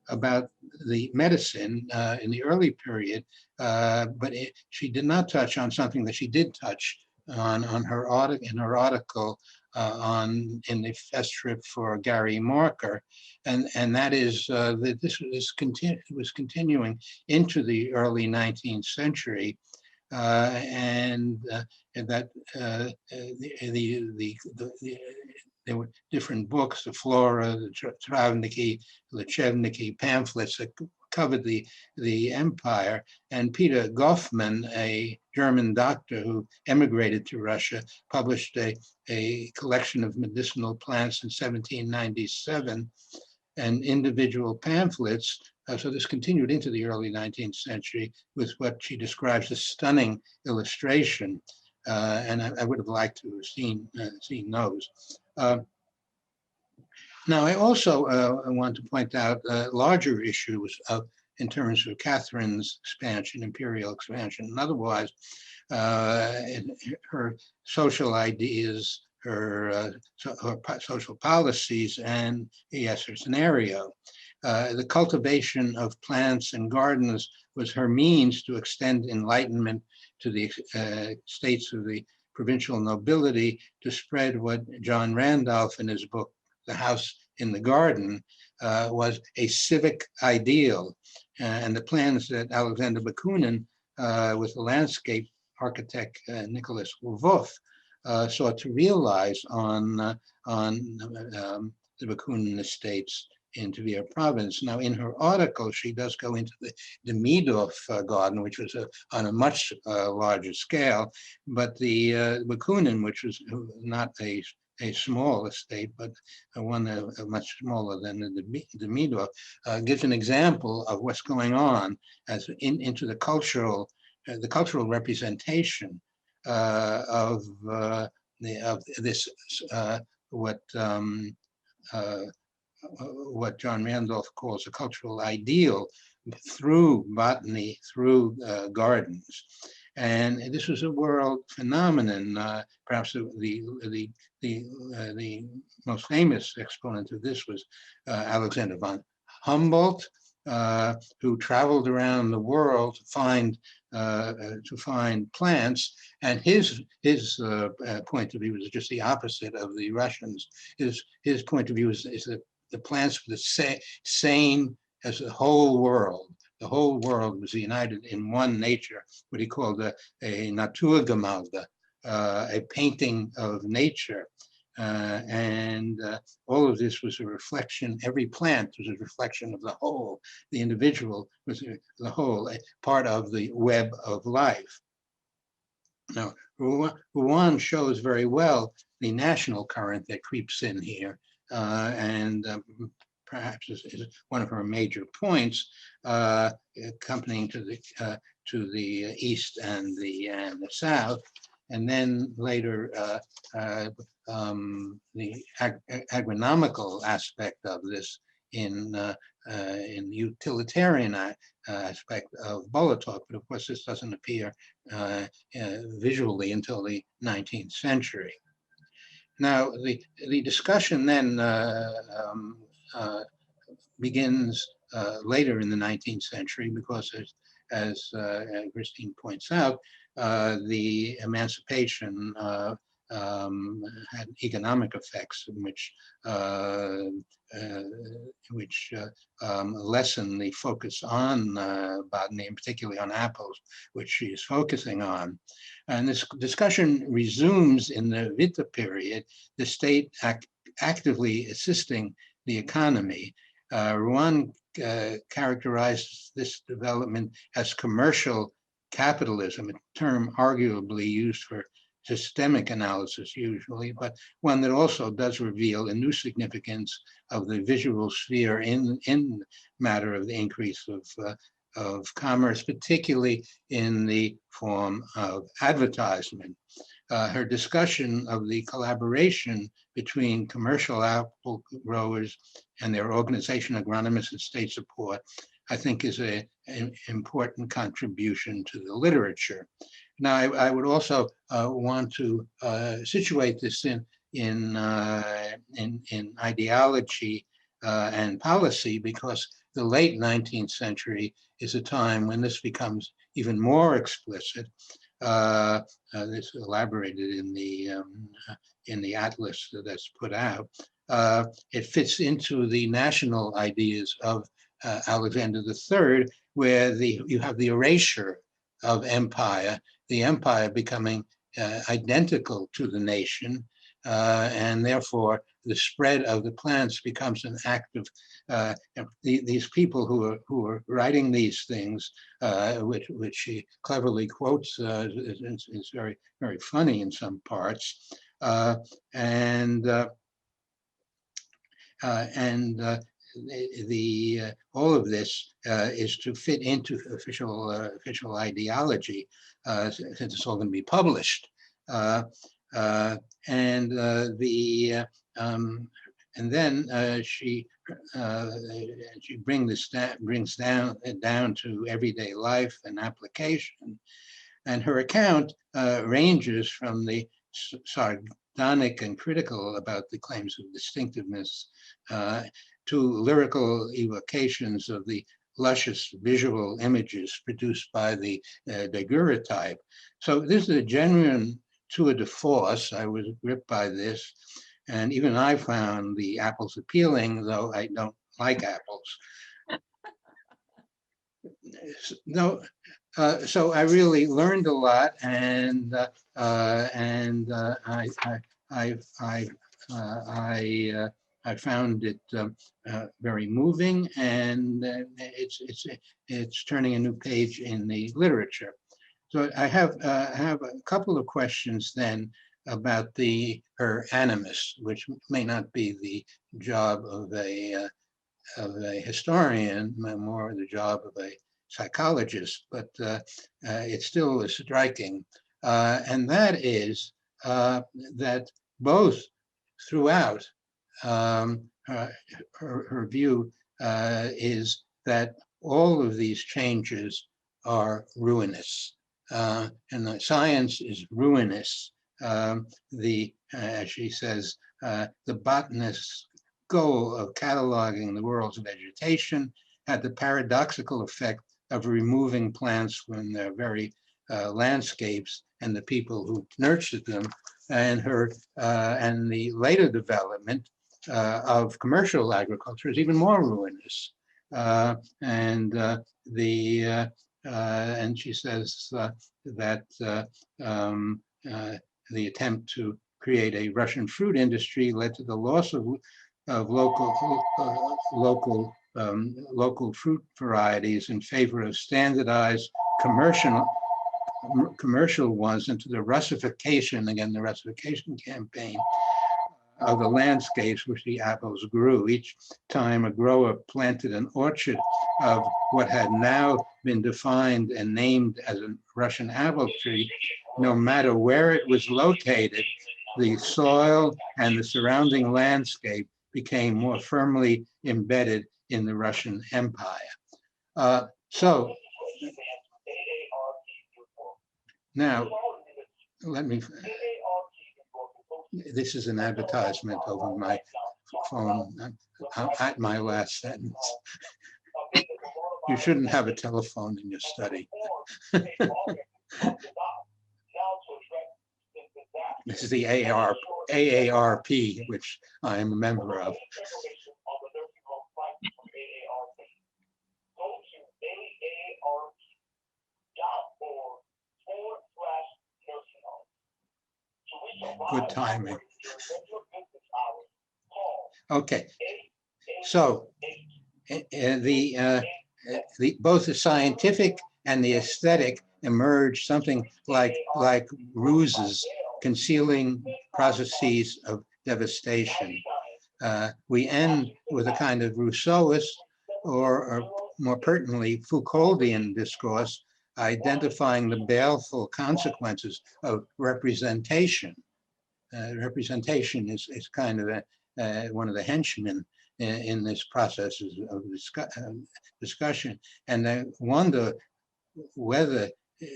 about the medicine in the early period, but she did not touch on something that she did touch on her article in the festtrip for Gary Marker, and that is that this was continuing into the early 19th century, and that there were different books, the Flora, the Travniki, Lechevniki pamphlets that covered the empire. And Peter Goffman, a German doctor who emigrated to Russia, published a collection of medicinal plants in 1797 and individual pamphlets. So this continued into the early 19th century with what she describes as stunning illustration. And I would have liked to have seen those. Now, I also want to point out larger issues in terms of Catherine's expansion, imperial expansion, and otherwise, her social ideas, her social policies, and yes, her scenario. The cultivation of plants and gardens was her means to extend enlightenment to the states of the provincial nobility, to spread what John Randolph in his book, The House in the Garden, was a civic ideal. And the plans that Alexander Bakunin, with the landscape architect Nicholas Lvov, sought to realize on the Bakunin estates in Tver province. Now, in her article, she does go into the Demidov garden, which was on a much larger scale, but the Bakunin, which was not a small estate, but one much smaller than the Demidov, gives an example of what's going on as into the cultural representation of this what John Randolph calls a cultural ideal through botany, through gardens. And this was a world phenomenon. Perhaps the most famous exponent of this was Alexander von Humboldt, who traveled around the world to find plants, and his point of view was just the opposite of the Russians. His point of view is that the plants were the same as the whole world. The whole world was united in one nature, what he called a Naturgemälde, a painting of nature. And all of this was a reflection, every plant was a reflection of the whole. The individual was the whole, a part of the web of life. Now, Ruane shows very well the national current that creeps in here, and perhaps is one of her major points, accompanying to the east and the south, and then later the agronomical aspect of this in the utilitarian aspect of Bolotov, but of course this doesn't appear visually until the 19th century. Now, the discussion then begins later in the 19th century because, as Christine points out, the emancipation had economic effects which lessen the focus on botany, and particularly on apples, which she is focusing on. And this discussion resumes in the Witte period. The state actively assisting the economy. Ruane characterized this development as commercial capitalism, a term arguably used for systemic analysis usually, but one that also does reveal a new significance of the visual sphere in matter of the increase of commerce, particularly in the form of advertisement. Her discussion of the collaboration between commercial apple growers and their organization, agronomists and state support, I think is an important contribution to the literature. Now, I would also want to situate this in ideology and policy, because the late 19th century is a time when this becomes even more explicit. This elaborated in the atlas that's put out. It fits into the national ideas of Alexander III, where you have the erasure of empire, the empire becoming identical to the nation, and therefore the spread of the plants becomes an act of these people who are writing these things, which she cleverly quotes, is very, very funny in some parts, and all of this is to fit into official ideology, since it's all going to be published, and then she brings down to everyday life and application, and her account ranges from the sardonic and critical about the claims of distinctiveness to lyrical evocations of the luscious visual images produced by the daguerreotype. So this is a genuine tour de force. I was gripped by this, and even I found the apples appealing, though I don't like apples. No, so I really learned a lot, and I found it very moving, and it's turning a new page in the literature. So I have a couple of questions then about her animus, which may not be the job of a historian, more the job of a psychologist, but it still is striking, and that is that both throughout her view is that all of these changes are ruinous, and the science is ruinous. As she says, the botanist's goal of cataloging the world's vegetation had the paradoxical effect of removing plants from their very landscapes and the people who nurtured them, and the later development of commercial agriculture is even more ruinous. And she says that the attempt to create a Russian fruit industry led to the loss of local fruit varieties in favor of standardized commercial ones, and to the russification, again, the russification campaign of the landscapes which the apples grew. Each time a grower planted an orchard of what had now been defined and named as a Russian apple tree, no matter where it was located, the soil and the surrounding landscape became more firmly embedded in the Russian Empire. So now, this is an advertisement over my phone. I'm at my last sentence. You shouldn't have a telephone in your study. This is the AARP, which I am a member of. Good timing. Okay, so both the scientific and the aesthetic emerge something like ruses concealing processes of devastation. We end with a kind of Rousseauist or more pertinently Foucauldian discourse identifying the baleful consequences of representation. Representation is kind of one of the henchmen in this process of discussion. And I wonder whether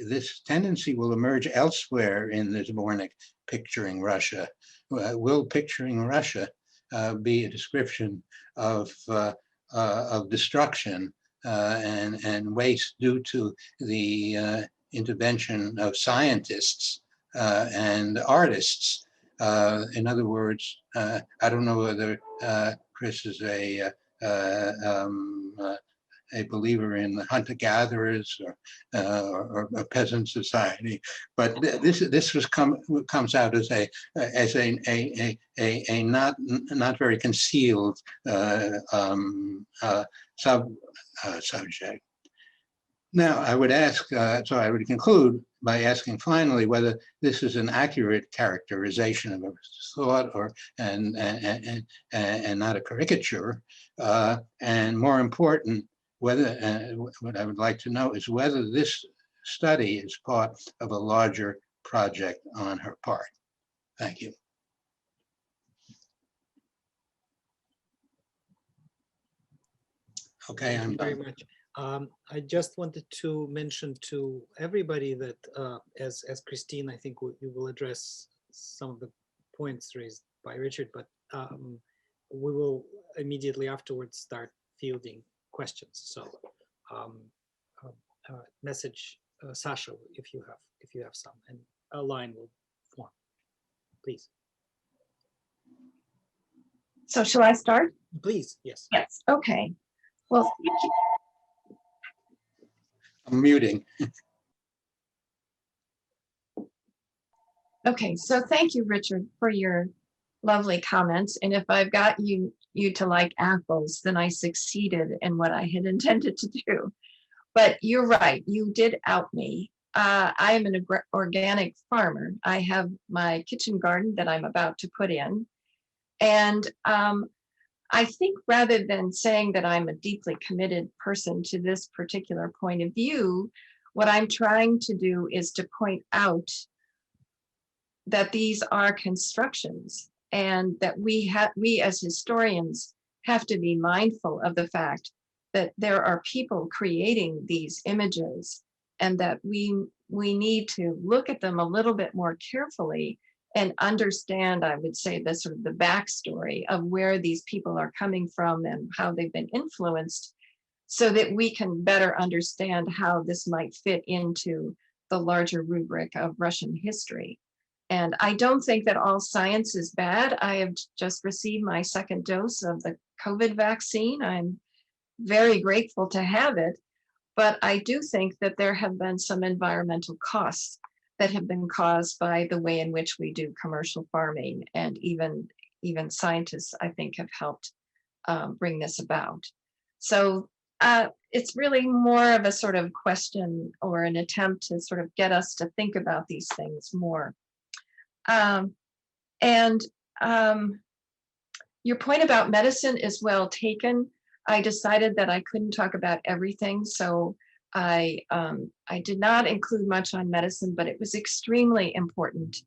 this tendency will emerge elsewhere in this Zbornik picturing Russia. Will picturing Russia be a description of destruction and waste due to the intervention of scientists and artists? In other words, I don't know whether Chris is a believer in the hunter-gatherers or a peasant society, but this comes out as a not very concealed subject. Now, I would ask, so I would conclude by asking finally whether this is an accurate characterization of a thought and not a caricature, and more important, whether what I would like to know is whether this study is part of a larger project on her part. Thank you. Okay, I'm very done. much. I just wanted to mention to everybody that as Christine, I think you will address some of the points raised by Richard, but we will immediately afterwards start fielding questions. So message Sasha if you have some, and a line will form. Please. So shall I start? Please, yes. Yes, okay. Well, thank you. I'm muting. Okay, so thank you, Richard, for your lovely comments. And if I've got you to like apples, then I succeeded in what I had intended to do. But you're right, you did out me. I am an organic farmer. I have my kitchen garden that I'm about to put in. And I think rather than saying that I'm a deeply committed person to this particular point of view, what I'm trying to do is to point out that these are constructions and that we as historians have to be mindful of the fact that there are people creating these images and that we need to look at them a little bit more carefully and understand, I would say, the sort of the backstory of where these people are coming from and how they've been influenced, so that we can better understand how this might fit into the larger rubric of Russian history. And I don't think that all science is bad. I have just received my second dose of the COVID vaccine. I'm very grateful to have it, but I do think that there have been some environmental costs that have been caused by the way in which we do commercial farming, and even scientists, I think, have helped bring this about. So it's really more of a sort of question or an attempt to sort of get us to think about these things more. Your point about medicine is well taken. I decided that I couldn't talk about everything, so I did not include much on medicine, but it was extremely important.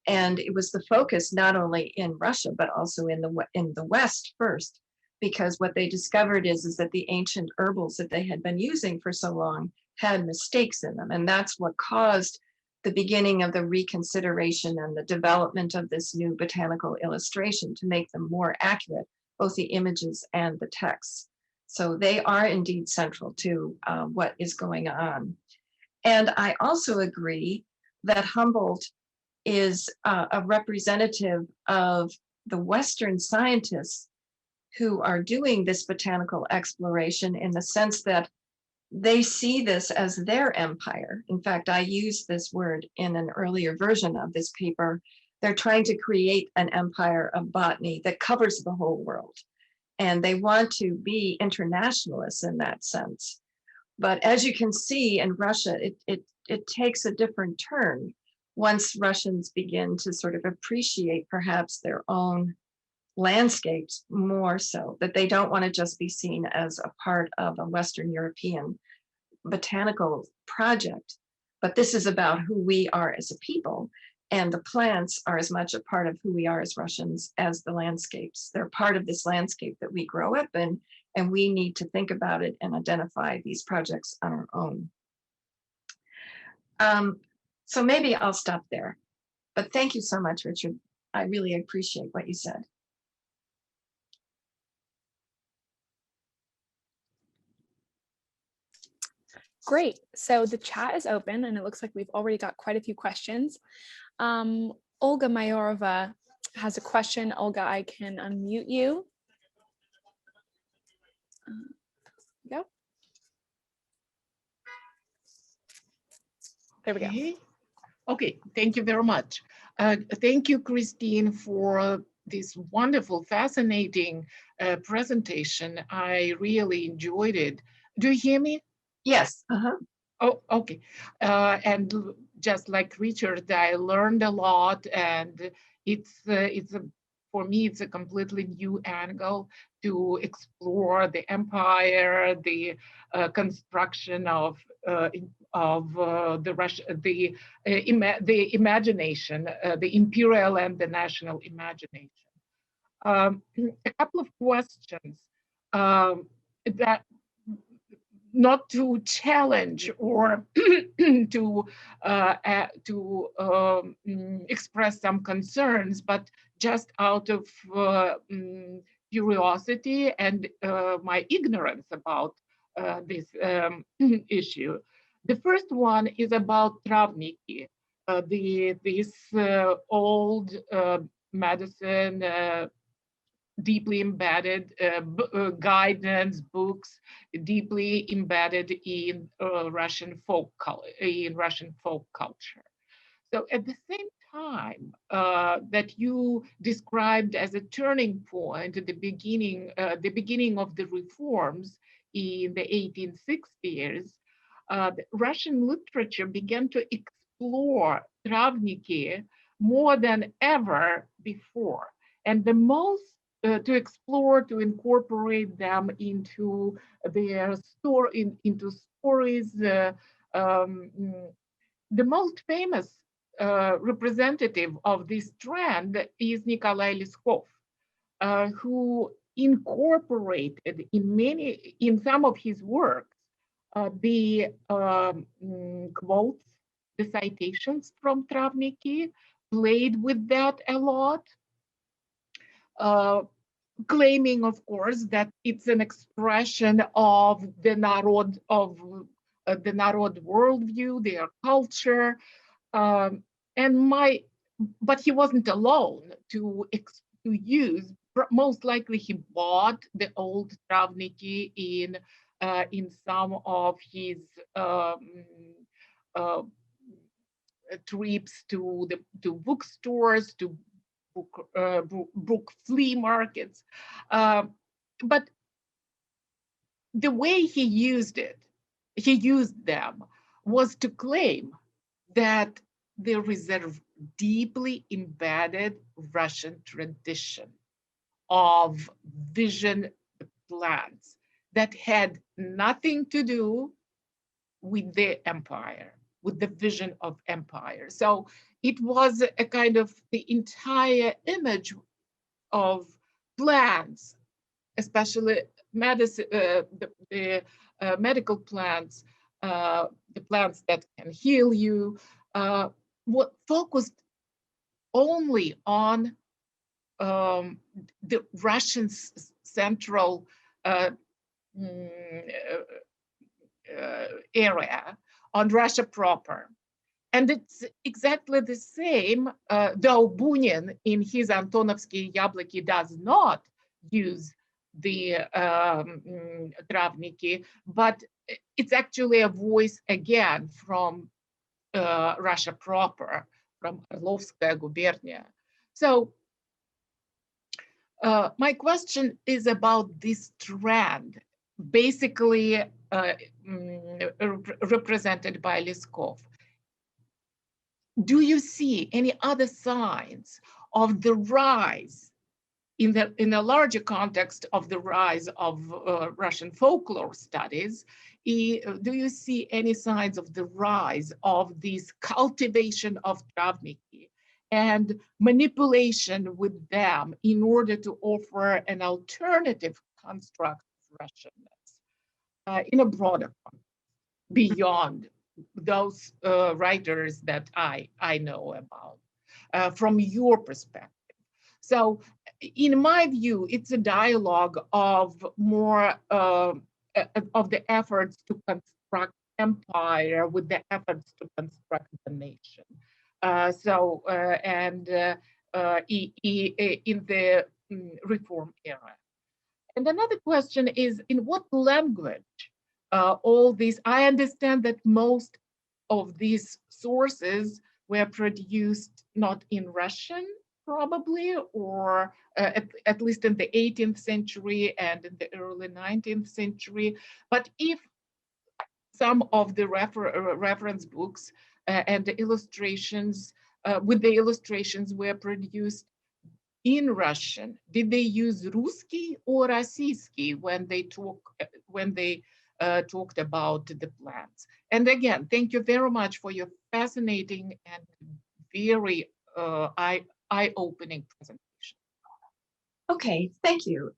And it was the focus not only in Russia, but also in the West first, because what they discovered is that the ancient herbals that they had been using for so long had mistakes in them. And that's what caused the beginning of the reconsideration and the development of this new botanical illustration to make them more accurate, both the images and the texts. So they are indeed central to what is going on. And I also agree that Humboldt is a representative of the Western scientists who are doing this botanical exploration, in the sense that they see this as their empire. In fact, I used this word in an earlier version of this paper, They're trying to create an empire of botany that covers the whole world. And they want to be internationalists in that sense. But as you can see in Russia, it takes a different turn once Russians begin to sort of appreciate perhaps their own landscapes more so, that they don't want to just be seen as a part of a Western European botanical project, but this is about who we are as a people. And the plants are as much a part of who we are as Russians as the landscapes. They're part of this landscape that we grow up in, and we need to think about it and identify these projects on our own. So maybe I'll stop there. But thank you so much, Richard. I really appreciate what you said. Great. So the chat is open and it looks like we've already got quite a few questions. Olga Mayorova has a question. Olga, I can unmute you. Go. There we go. Okay, thank you very much. Thank you, Christine, for this wonderful, fascinating presentation. I really enjoyed it. Do you hear me? Yes. Oh, okay. And just like Richard, I learned a lot, and for me, it's a completely new angle to explore the empire, the construction of the Russia, the imagination, the imperial and the national imagination. A couple of questions that not to challenge or to express some concerns, but just out of curiosity and my ignorance about this issue. The first one is about travniki, this old medicine, deeply embedded guidance books, deeply embedded in Russian folk culture. So at the same time that you described as a turning point at the beginning of the reforms in the 1860s, the Russian literature began to explore travniki more than ever before. And the most to explore, to incorporate them into their into stories. The most famous representative of this trend is Nikolai Leskov, who incorporated in some of his works the quotes, the citations from travniki, played with that a lot. Claiming, of course, that it's an expression of the narod worldview, their culture, but he wasn't alone to use. Most likely, he bought the old travniki in some of his trips to bookstores, to book flea markets, but the way he used them was to claim that there is a deeply embedded Russian tradition of vision plans that had nothing to do with the empire, with the vision of empire. So it was a kind of the entire image of plants, especially medicine, the medical plants, the plants that can heal you, what focused only on the Russian central area, on Russia proper. And it's exactly the same, though Bunin in his Antonovsky Yablaki does not use the travniki, but it's actually a voice again from Russia proper, from Orlovskaya gubernia. So my question is about this trend, basically represented by Liskov. Do you see any other signs of the rise in a larger context of the rise of Russian folklore studies? Do you see any signs of the rise of this cultivation of travniki and manipulation with them in order to offer an alternative construct of Russianness in a broader context, beyond those writers that I know about, from your perspective? So in my view, it's a dialogue of more of the efforts to construct empire with the efforts to construct the nation. In the reform era. And another question is, in what language all these, I understand that most of these sources were produced not in Russian, probably, or at least in the 18th century and in the early 19th century. But if some of the reference books and the illustrations, with the illustrations were produced in Russian, did they use Ruski or Rossiyski when they talked about the plants? And again, thank you very much for your fascinating and very eye-opening presentation. Okay, thank you.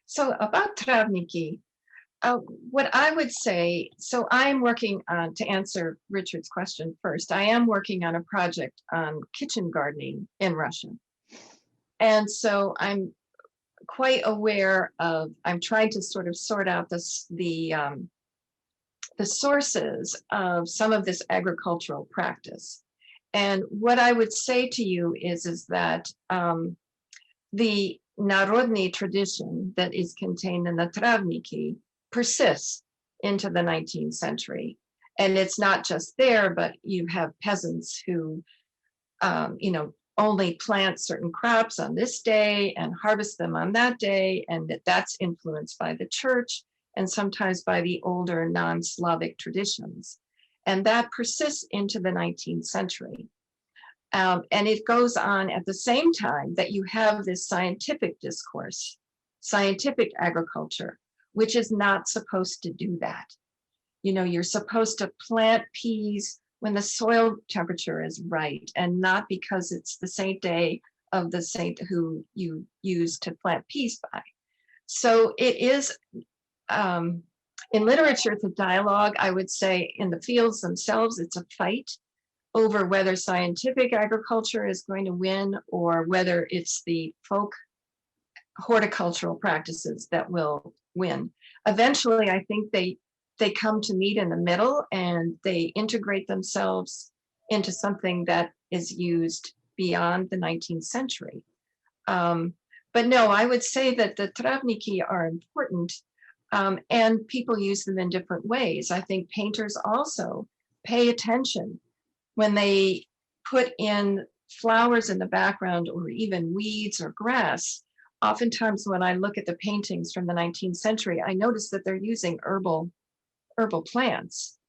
So about travniki, what I would say, so I'm working on, to answer Richard's question first, I am working on a project on kitchen gardening in Russia. And so I'm quite aware of, I'm trying to sort of sort out the sources of some of this agricultural practice. And what I would say to you is that the Narodny tradition that is contained in the travniki persists into the 19th century. And it's not just there, but you have peasants who, only plant certain crops on this day and harvest them on that day, and that's influenced by the church and sometimes by the older non-Slavic traditions. And that persists into the 19th century. And it goes on at the same time that you have this scientific discourse, scientific agriculture, which is not supposed to do that. You're supposed to plant peas when the soil temperature is right, and not because it's the saint day of the saint who you use to plant peas by. So it is, in literature, it's a dialogue. I would say in the fields themselves, it's a fight over whether scientific agriculture is going to win or whether it's the folk horticultural practices that will win. Eventually, I think they come to meet in the middle and they integrate themselves into something that is used beyond the 19th century. But no, I would say that the travniki are important, and people use them in different ways. I think painters also pay attention when they put in flowers in the background or even weeds or grass. Oftentimes when I look at the paintings from the 19th century, I notice that they're using herbal plants.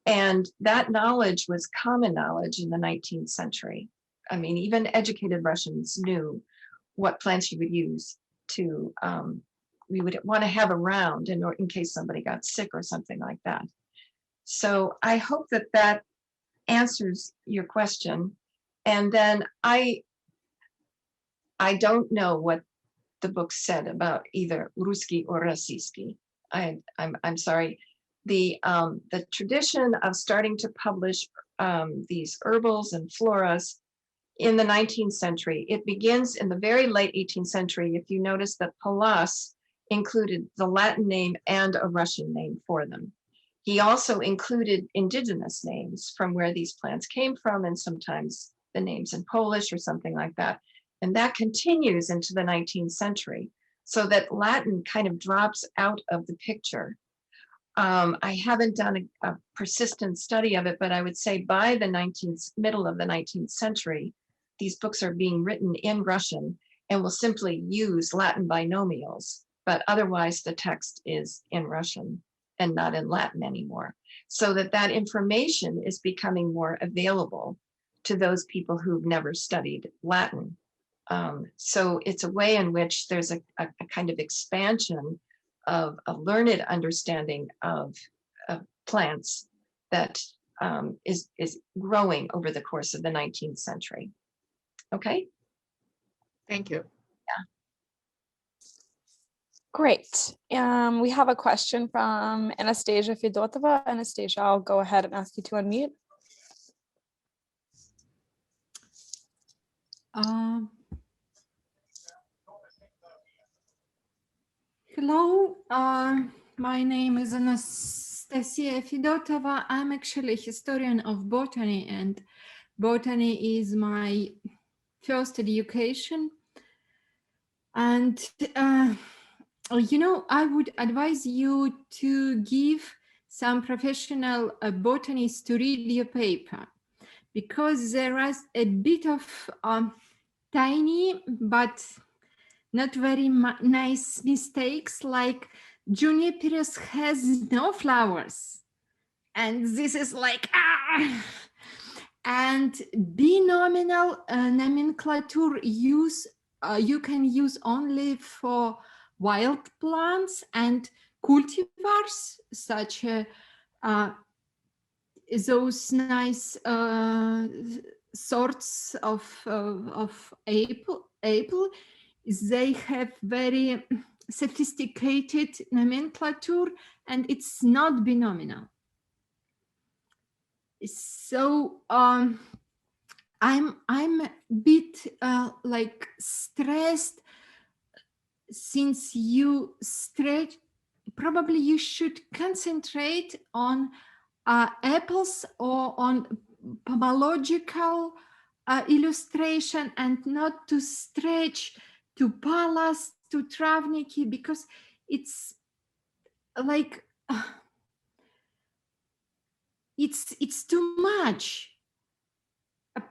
And that knowledge was common knowledge in the 19th century. I mean, even educated Russians knew what plants you would use to, we would want to have around in case somebody got sick or something like that. So I hope that answers your question. And then I don't know what the book said about either Ruski or Rossiyski. I'm sorry. The tradition of starting to publish these herbals and floras in the 19th century, it begins in the very late 18th century. If you notice that Palas included the Latin name and a Russian name for them. He also included indigenous names from where these plants came from, and sometimes the names in Polish or something like that. And that continues into the 19th century, so that Latin kind of drops out of the picture. I haven't done a persistent study of it, but I would say by the middle of the 19th century, these books are being written in Russian and will simply use Latin binomials, but otherwise the text is in Russian and not in Latin anymore. So that information is becoming more available to those people who've never studied Latin. So it's a way in which there's a kind of expansion of a learned understanding of plants that is growing over the course of the 19th century. Okay. Thank you. Great. We have a question from Anastasia Fedotova. Anastasia, I'll go ahead and ask you to unmute. Hello, my name is Anastasia Fedotova. I'm actually a historian of botany, and botany is my first education. And, you know, I would advise you to give some professional botanists to read your paper, because there is a bit of tiny but not very nice mistakes, like Juniper has no flowers. And this is like, and binominal nomenclature use, you can use only for wild plants and cultivars, such those nice sorts of apple. They have very sophisticated nomenclature, and it's not binominal. So I'm a bit like stressed, since you stretch. Probably you should concentrate on apples or on pomological illustration, and not to stretch to Pallas, to Travniki, because it's like it's too much.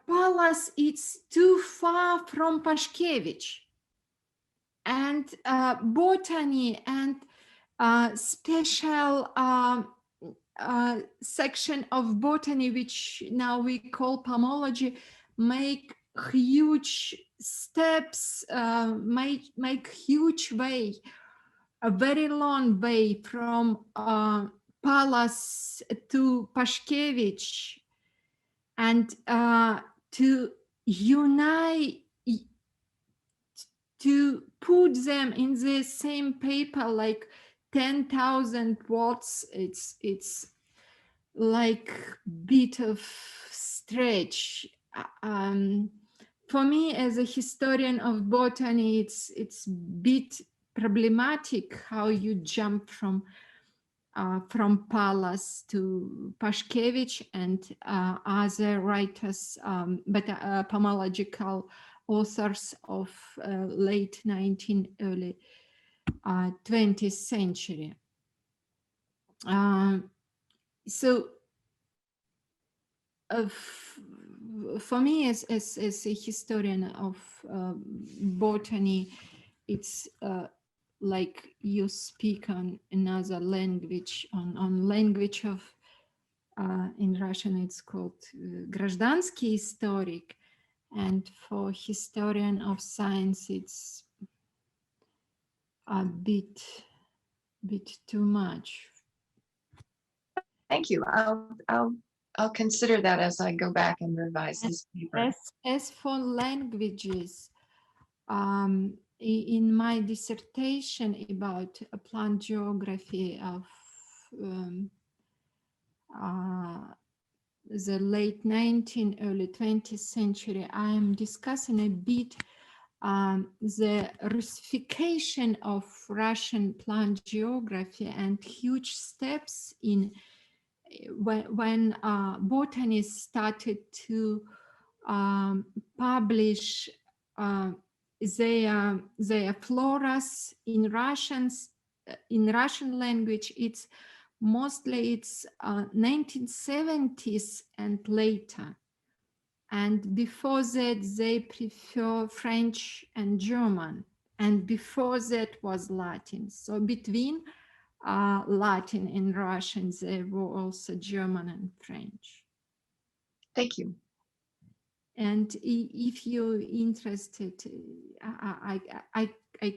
Pallas, it's too far from Pashkevich, and botany and special section of botany, which now we call pomology, make huge steps, make huge way, a very long way from Pallas to Pashkevich, and to unite, to put them in the same paper like 10,000 words, it's like bit of stretch. For me, as a historian of botany, it's bit problematic how you jump from Pallas to Pashkevich and other writers, but pomological authors of late 19th, early 20th century. So for me, as a historian of botany, it's like you speak on another language, on language of, in Russian it's called гражданский историк, and for historian of science it's a bit too much. Thank you. I'll consider that as I go back and revise this paper. As for languages, in my dissertation about plant geography of the late 19th, early 20th century, I am discussing a bit the Russification of Russian plant geography and huge steps in when botanists started to publish their floras in Russian language. It's Mostly it's 1970s and later. And before that, they prefer French and German. And before that was Latin. So between Latin and Russian, there were also German and French. Thank you. And if you're interested, I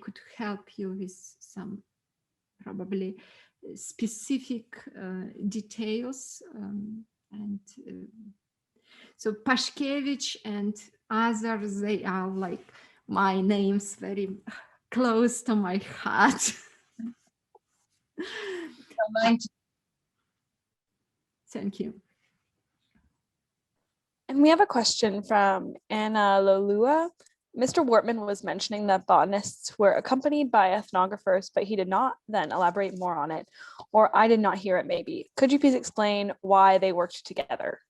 could help you with some probably specific details. So Pashkevich and others, they are like my names, very close to my heart. Thank you. And we have a question from Anna Lolua. Mr. Wortman was mentioning that botanists were accompanied by ethnographers, but he did not then elaborate more on it, or I did not hear it maybe. Could you please explain why they worked together?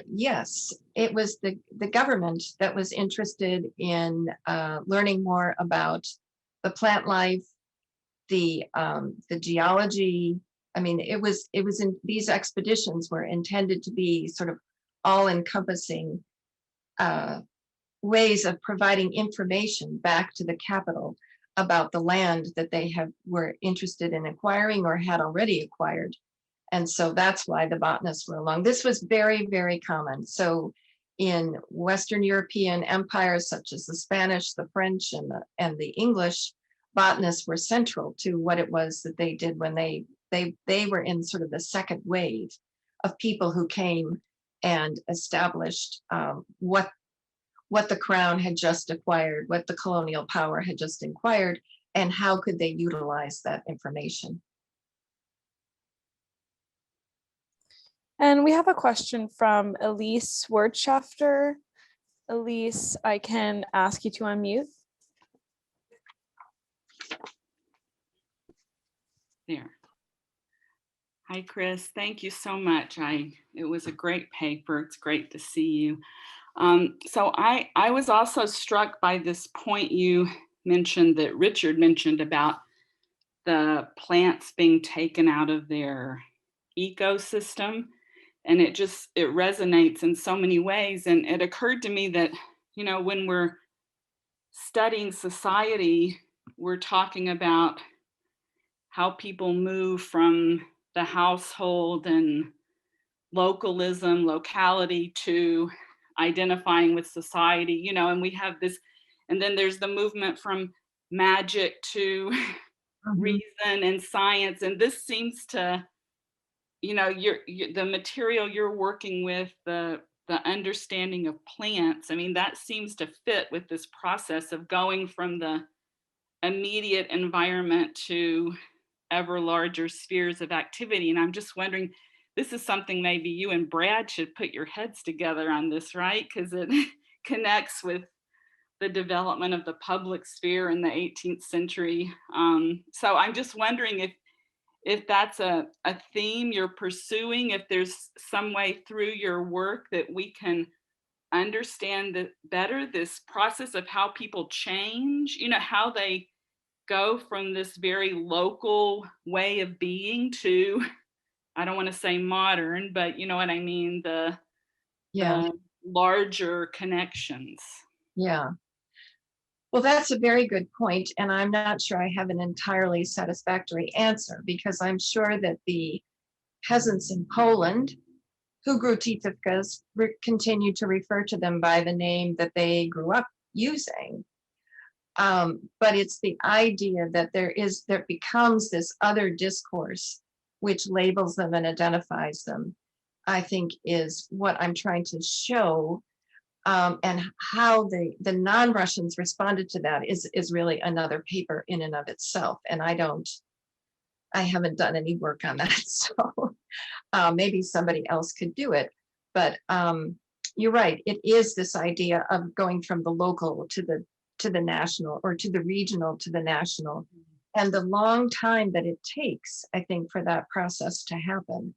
Yes, it was the government that was interested in learning more about the plant life, the geology. I mean, it was in these expeditions were intended to be sort of all-encompassing ways of providing information back to the capital about the land that they were interested in acquiring or had already acquired. And so that's why the botanists were along. This was very, very common. So in Western European empires, such as the Spanish, the French, and the English, botanists were central to what it was that they did when they were in sort of the second wave of people who came and established what the crown had just acquired, what the colonial power had just acquired, and how could they utilize that information. And we have a question from Elise Wirtschafter. Elise, I can ask you to unmute. There. Hi, Chris. Thank you so much. It was a great paper. It's great to see you. So I was also struck by this point you mentioned, that Richard mentioned, about the plants being taken out of their ecosystem. And it resonates in so many ways. And it occurred to me that, you know, when we're studying society, we're talking about how people move from the household and locality to identifying with society, you know, and we have this, and then there's the movement from magic to reason and science. And this seems to, you know, the material you're working with, the understanding of plants, I mean, that seems to fit with this process of going from the immediate environment to ever larger spheres of activity. And I'm just wondering, this is something maybe you and Brad should put your heads together on this, right? Because it connects with the development of the public sphere in the 18th century. So I'm just wondering if that's a theme you're pursuing, if there's some way through your work that we can understand better this process of how people change, you know, how they go from this very local way of being to, I don't want to say modern, but you know what I mean, the larger connections. Yeah. Well, that's a very good point, and I'm not sure I have an entirely satisfactory answer, because I'm sure that the peasants in Poland who grew Titavkas continue to refer to them by the name that they grew up using. But it's the idea that there becomes this other discourse which labels them and identifies them, I think, is what I'm trying to show. And how the non-Russians responded to that is really another paper in and of itself. And I haven't done any work on that, so maybe somebody else could do it. But you're right, it is this idea of going from the local to the national, or to the regional to the national. And the long time that it takes, I think, for that process to happen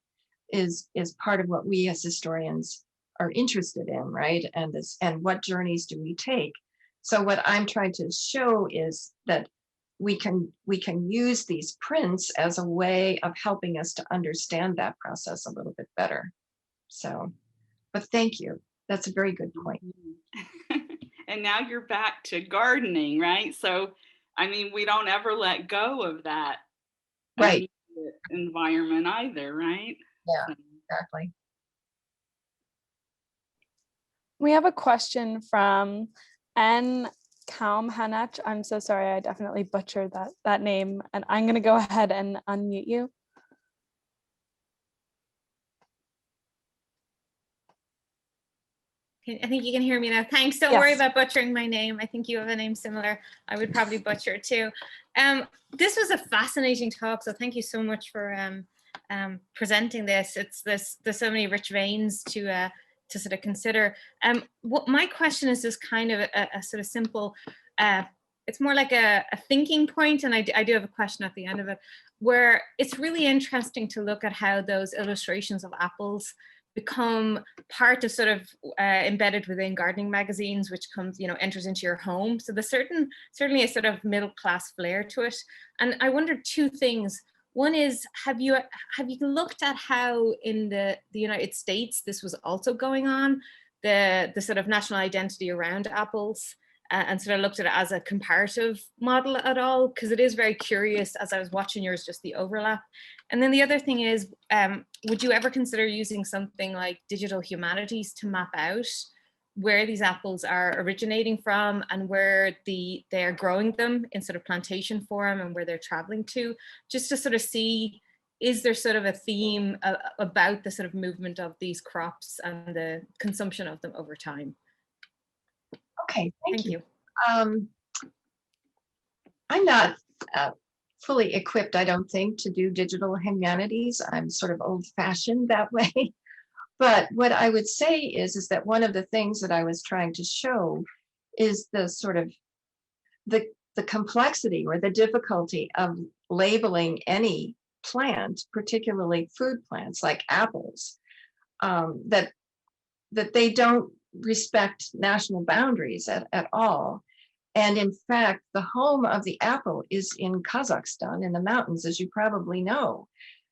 is part of what we as historians are interested in, right? And what journeys do we take? So what I'm trying to show is that we can use these prints as a way of helping us to understand that process a little bit better. So, but thank you. That's a very good point. And now you're back to gardening, right? So, I mean, we don't ever let go of that Right. environment either, right? Yeah, So. exactly. We have a question from N. Kaumhanach. I'm so sorry, I definitely butchered that name, and I'm going to go ahead and unmute you. I think you can hear me now. Thanks. Don't worry about butchering my name. I think you have a name similar. I would probably butcher it too. This was a fascinating talk, so thank you so much for presenting this. There's so many rich veins to sort of consider. What my question is just kind of a sort of simple. It's more like a thinking point, and I do have a question at the end of it, where it's really interesting to look at how those illustrations of apples become part of sort of embedded within gardening magazines, which comes, enters into your home. So there's certainly a sort of middle class flair to it. And I wonder two things. One is, have you looked at how in the United States this was also going on, the sort of national identity around apples, and sort of looked at it as a comparative model at all? Because it is very curious, as I was watching yours, just the overlap. And then the other thing is, would you ever consider using something like digital humanities to map out where these apples are originating from and where they're growing them in sort of plantation form and where they're traveling to, just to sort of see, is there sort of a theme about the sort of movement of these crops and the consumption of them over time? Okay, thank you. I'm not fully equipped, I don't think, to do digital humanities. I'm sort of old-fashioned that way. But what I would say is that one of the things that I was trying to show is the sort of the complexity or the difficulty of labeling any plant, particularly food plants like apples, that they don't respect national boundaries at all. And in fact, the home of the apple is in Kazakhstan, in the mountains, as you probably know.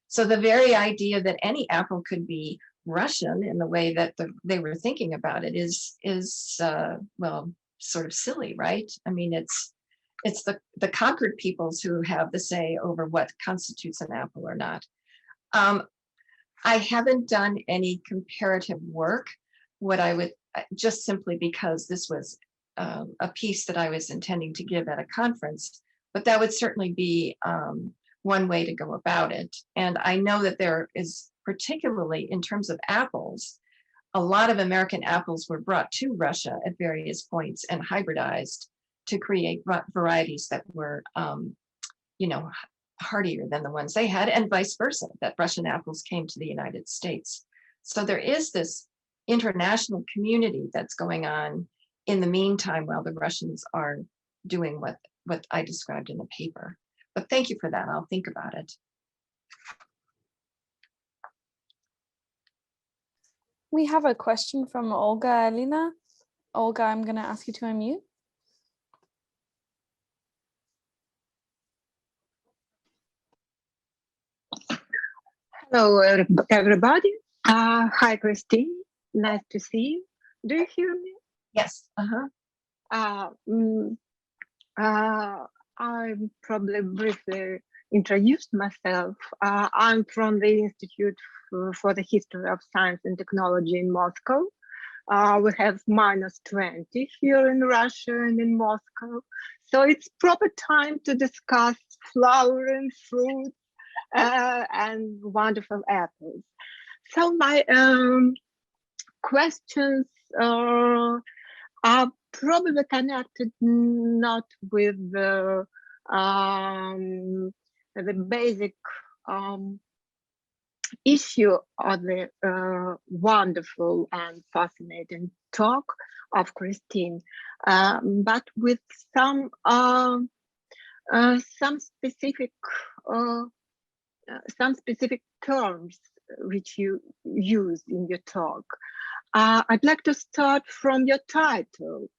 So the very idea that any apple could be Russian in the way that they were thinking about it is well, sort of silly, right? I mean, it's the conquered peoples who have the say over what constitutes an apple or not. I haven't done any comparative work. What I would, just simply because this was a piece that I was intending to give at a conference, but that would certainly be one way to go about it. And I know that there is, particularly in terms of apples, a lot of American apples were brought to Russia at various points and hybridized to create varieties that were, hardier than the ones they had, and vice versa, that Russian apples came to the United States. So there is this international community that's going on in the meantime while the Russians are doing what I described in the paper. But thank you for that. I'll think about it. We have a question from Olga Elena. Olga, I'm going to ask you to unmute. Hello, everybody. Hi, Christine. Nice to see you. Do you hear me? Yes. I probably briefly introduced myself. I'm from the Institute for the History of Science and Technology in Moscow. We have -20 here in Russia and in Moscow. So it's proper time to discuss flowering fruits and wonderful apples. So my questions are probably connected not with the basic issue of the wonderful and fascinating talk of Christine, but with some specific terms which you use in your talk. I'd like to start from your title.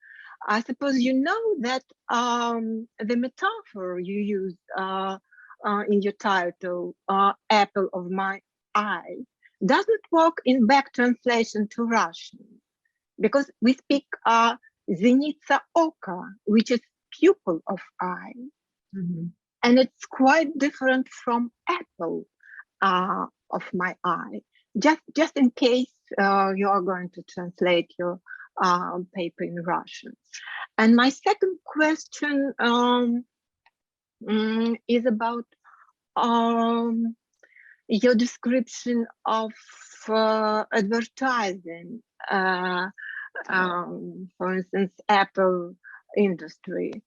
I suppose you know that the metaphor you use in your title, Apple of My Eye, doesn't work in back translation to Russian, because we speak Zenitsa Oka, which is pupil of eye. Mm-hmm. And it's quite different from apple of my eye. Just in case you are going to translate your paper in Russian. And my second question is about your description of advertising, for instance, Apple industry.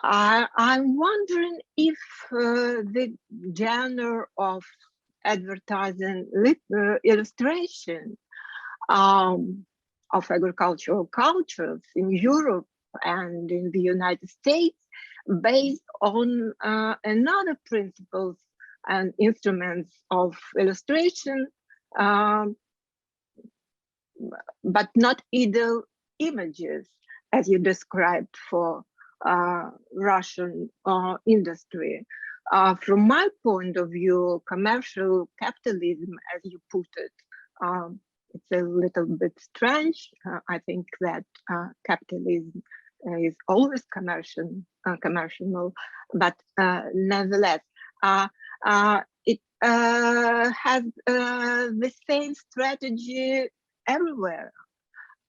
I'm wondering if the genre of advertising illustration of agricultural cultures in Europe and in the United States, based on another principles and instruments of illustration, but not either images, as you described for Russian industry. From my point of view, commercial capitalism, as you put it, it's a little bit strange. I think that capitalism is always commercial, but nevertheless, it has the same strategy everywhere,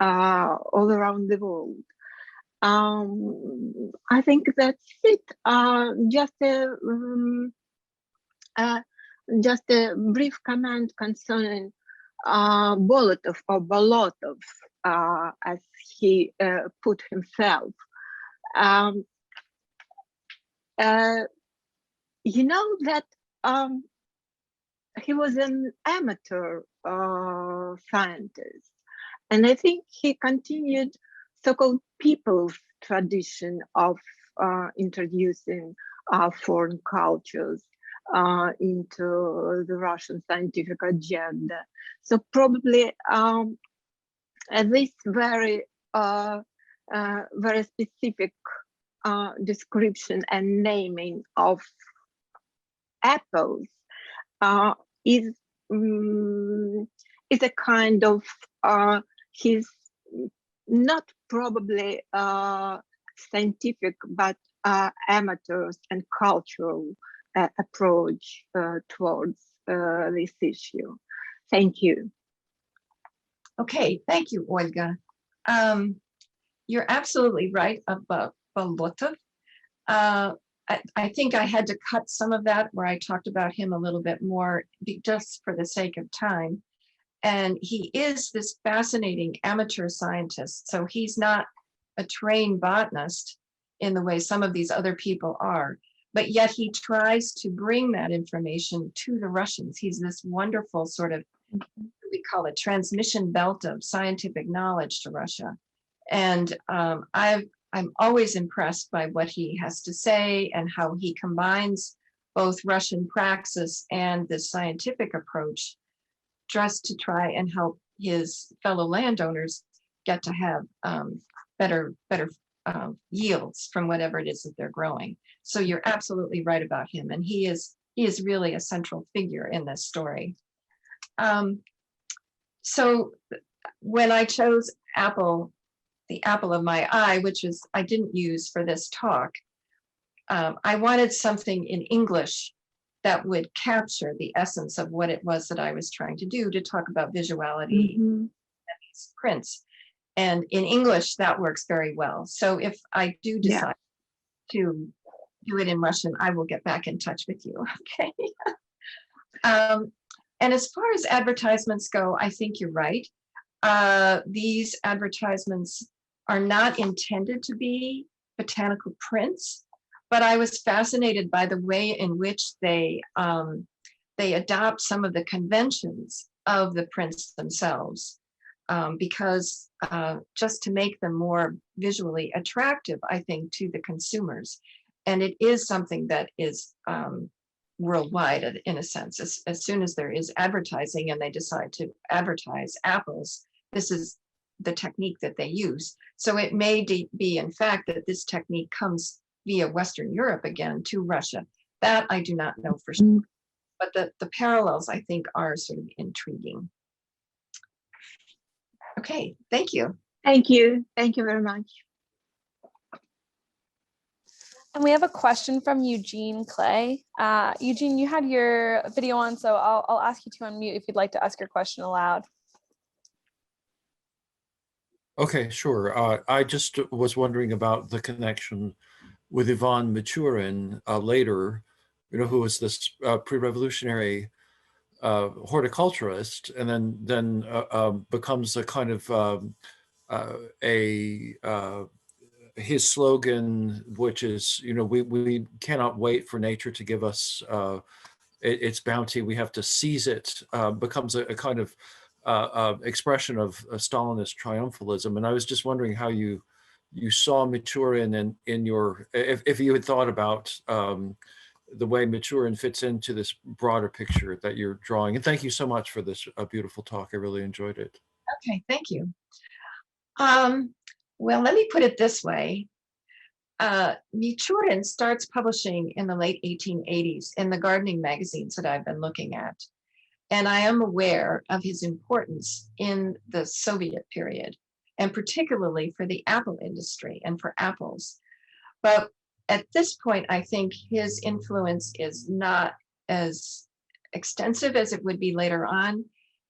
all around the world. I think that's it. Just a brief comment concerning Bolotov, as he put himself. You know that he was an amateur scientist, and I think he continued so-called people's tradition of introducing foreign cultures into the Russian scientific agenda. So probably this very specific description and naming of apples is a kind of his not probably scientific, but amateurs and cultural approach towards this issue. Thank you. Okay, thank you, Olga. You're absolutely right about Bolotov. I think I had to cut some of that where I talked about him a little bit more just for the sake of time. And he is this fascinating amateur scientist. So he's not a trained botanist in the way some of these other people are, but yet he tries to bring that information to the Russians. He's this wonderful sort of, we call it transmission belt of scientific knowledge to Russia. And I'm always impressed by what he has to say and how he combines both Russian praxis and the scientific approach just to try and help his fellow landowners get to have better yields from whatever it is that they're growing. So you're absolutely right about him, and he is really a central figure in this story. So when I chose Apple, the apple of my eye, which is I didn't use for this talk, I wanted something in English that would capture the essence of what it was that I was trying to do, to talk about visuality and these prints. And in English, that works very well. So if I do decide to do it in Russian, I will get back in touch with you, okay? And as far as advertisements go, I think you're right. These advertisements are not intended to be botanical prints, but I was fascinated by the way in which they adopt some of the conventions of the prints themselves, because just to make them more visually attractive, I think, to the consumers. And it is something that is worldwide, in a sense. As soon as there is advertising and they decide to advertise apples, this is the technique that they use. So it may be, in fact, that this technique comes via Western Europe again to Russia. That I do not know for sure. But the parallels, I think, are sort of intriguing. Okay, thank you. Thank you. Thank you very much. And we have a question from Eugene Clay. Eugene, you had your video on, so I'll ask you to unmute if you'd like to ask your question aloud. Okay, sure. I just was wondering about the connection with Ivan Maturin later, who was this pre-revolutionary horticulturist, and then becomes a kind of his slogan, which is, we cannot wait for nature to give us its bounty. We have to seize it. Becomes a kind of expression of Stalinist triumphalism. And I was just wondering how you saw Maturin in your, if you had thought about the way Maturin fits into this broader picture that you're drawing. And thank you so much for this beautiful talk. I really enjoyed it. Okay, thank you. Well, let me put it this way. Maturin starts publishing in the late 1880s in the gardening magazines that I've been looking at. And I am aware of his importance in the Soviet period, and particularly for the apple industry and for apples. But at this point, I think his influence is not as extensive as it would be later on.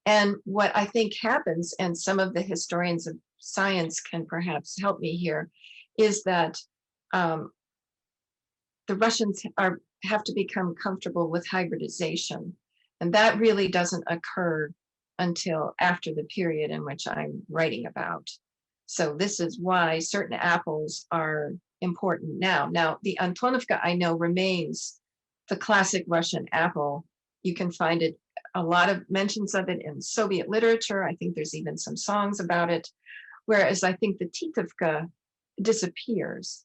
And what I think happens, and some of the historians of science can perhaps help me here, is that the Russians have to become comfortable with hybridization. And that really doesn't occur until after the period in which I'm writing about. So this is why certain apples are important now. Now, the Antonovka, I know, remains the classic Russian apple. You can find it, a lot of mentions of it in Soviet literature. I think there's even some songs about it. Whereas I think the Titavka disappears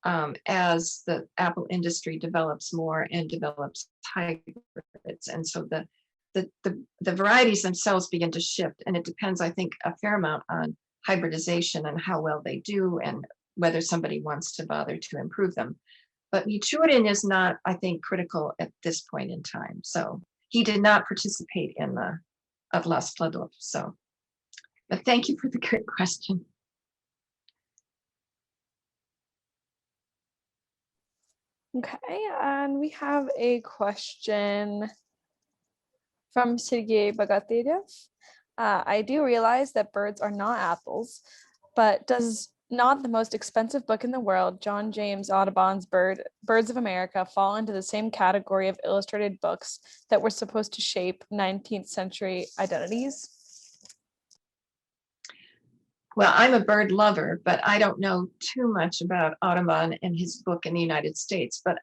as the apple industry develops more and develops hybrids. And so the varieties themselves begin to shift. And it depends, I think, a fair amount on hybridization and how well they do and whether somebody wants to bother to improve them. But Maturin is not, I think, critical at this point in time. So he did not participate in the Atlas Pladov. So, but thank you for the good question. Okay, and we have a question from Sergei Bogatyrev. I do realize that birds are not apples, but does not the most expensive book in the world, John James Audubon's Birds of America, fall into the same category of illustrated books that were supposed to shape 19th century identities? Well, I'm a bird lover, but I don't know too much about Audubon and his book in the United States, but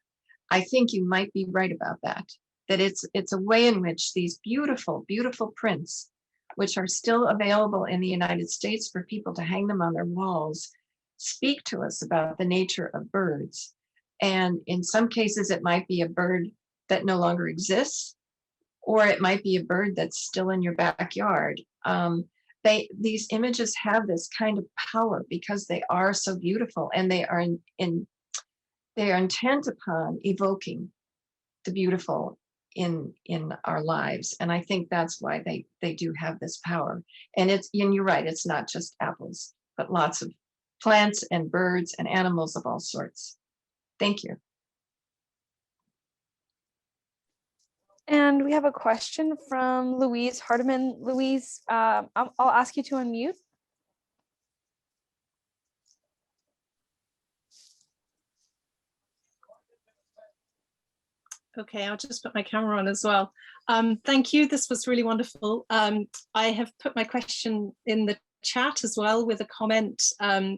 I think you might be right about that it's a way in which these beautiful, beautiful prints, which are still available in the United States for people to hang them on their walls, speak to us about the nature of birds. And in some cases, it might be a bird that no longer exists, or it might be a bird that's still in your backyard. These images have this kind of power because they are so beautiful, and they are intent upon evoking the beautiful in our lives. And I think that's why they do have this power. And you're right, it's not just apples, but lots of plants and birds and animals of all sorts. Thank you. And we have a question from Louise Hardiman. Louise, I'll ask you to unmute. Okay, I'll just put my camera on as well. Thank you, this was really wonderful. I have put my question in the chat as well with a comment,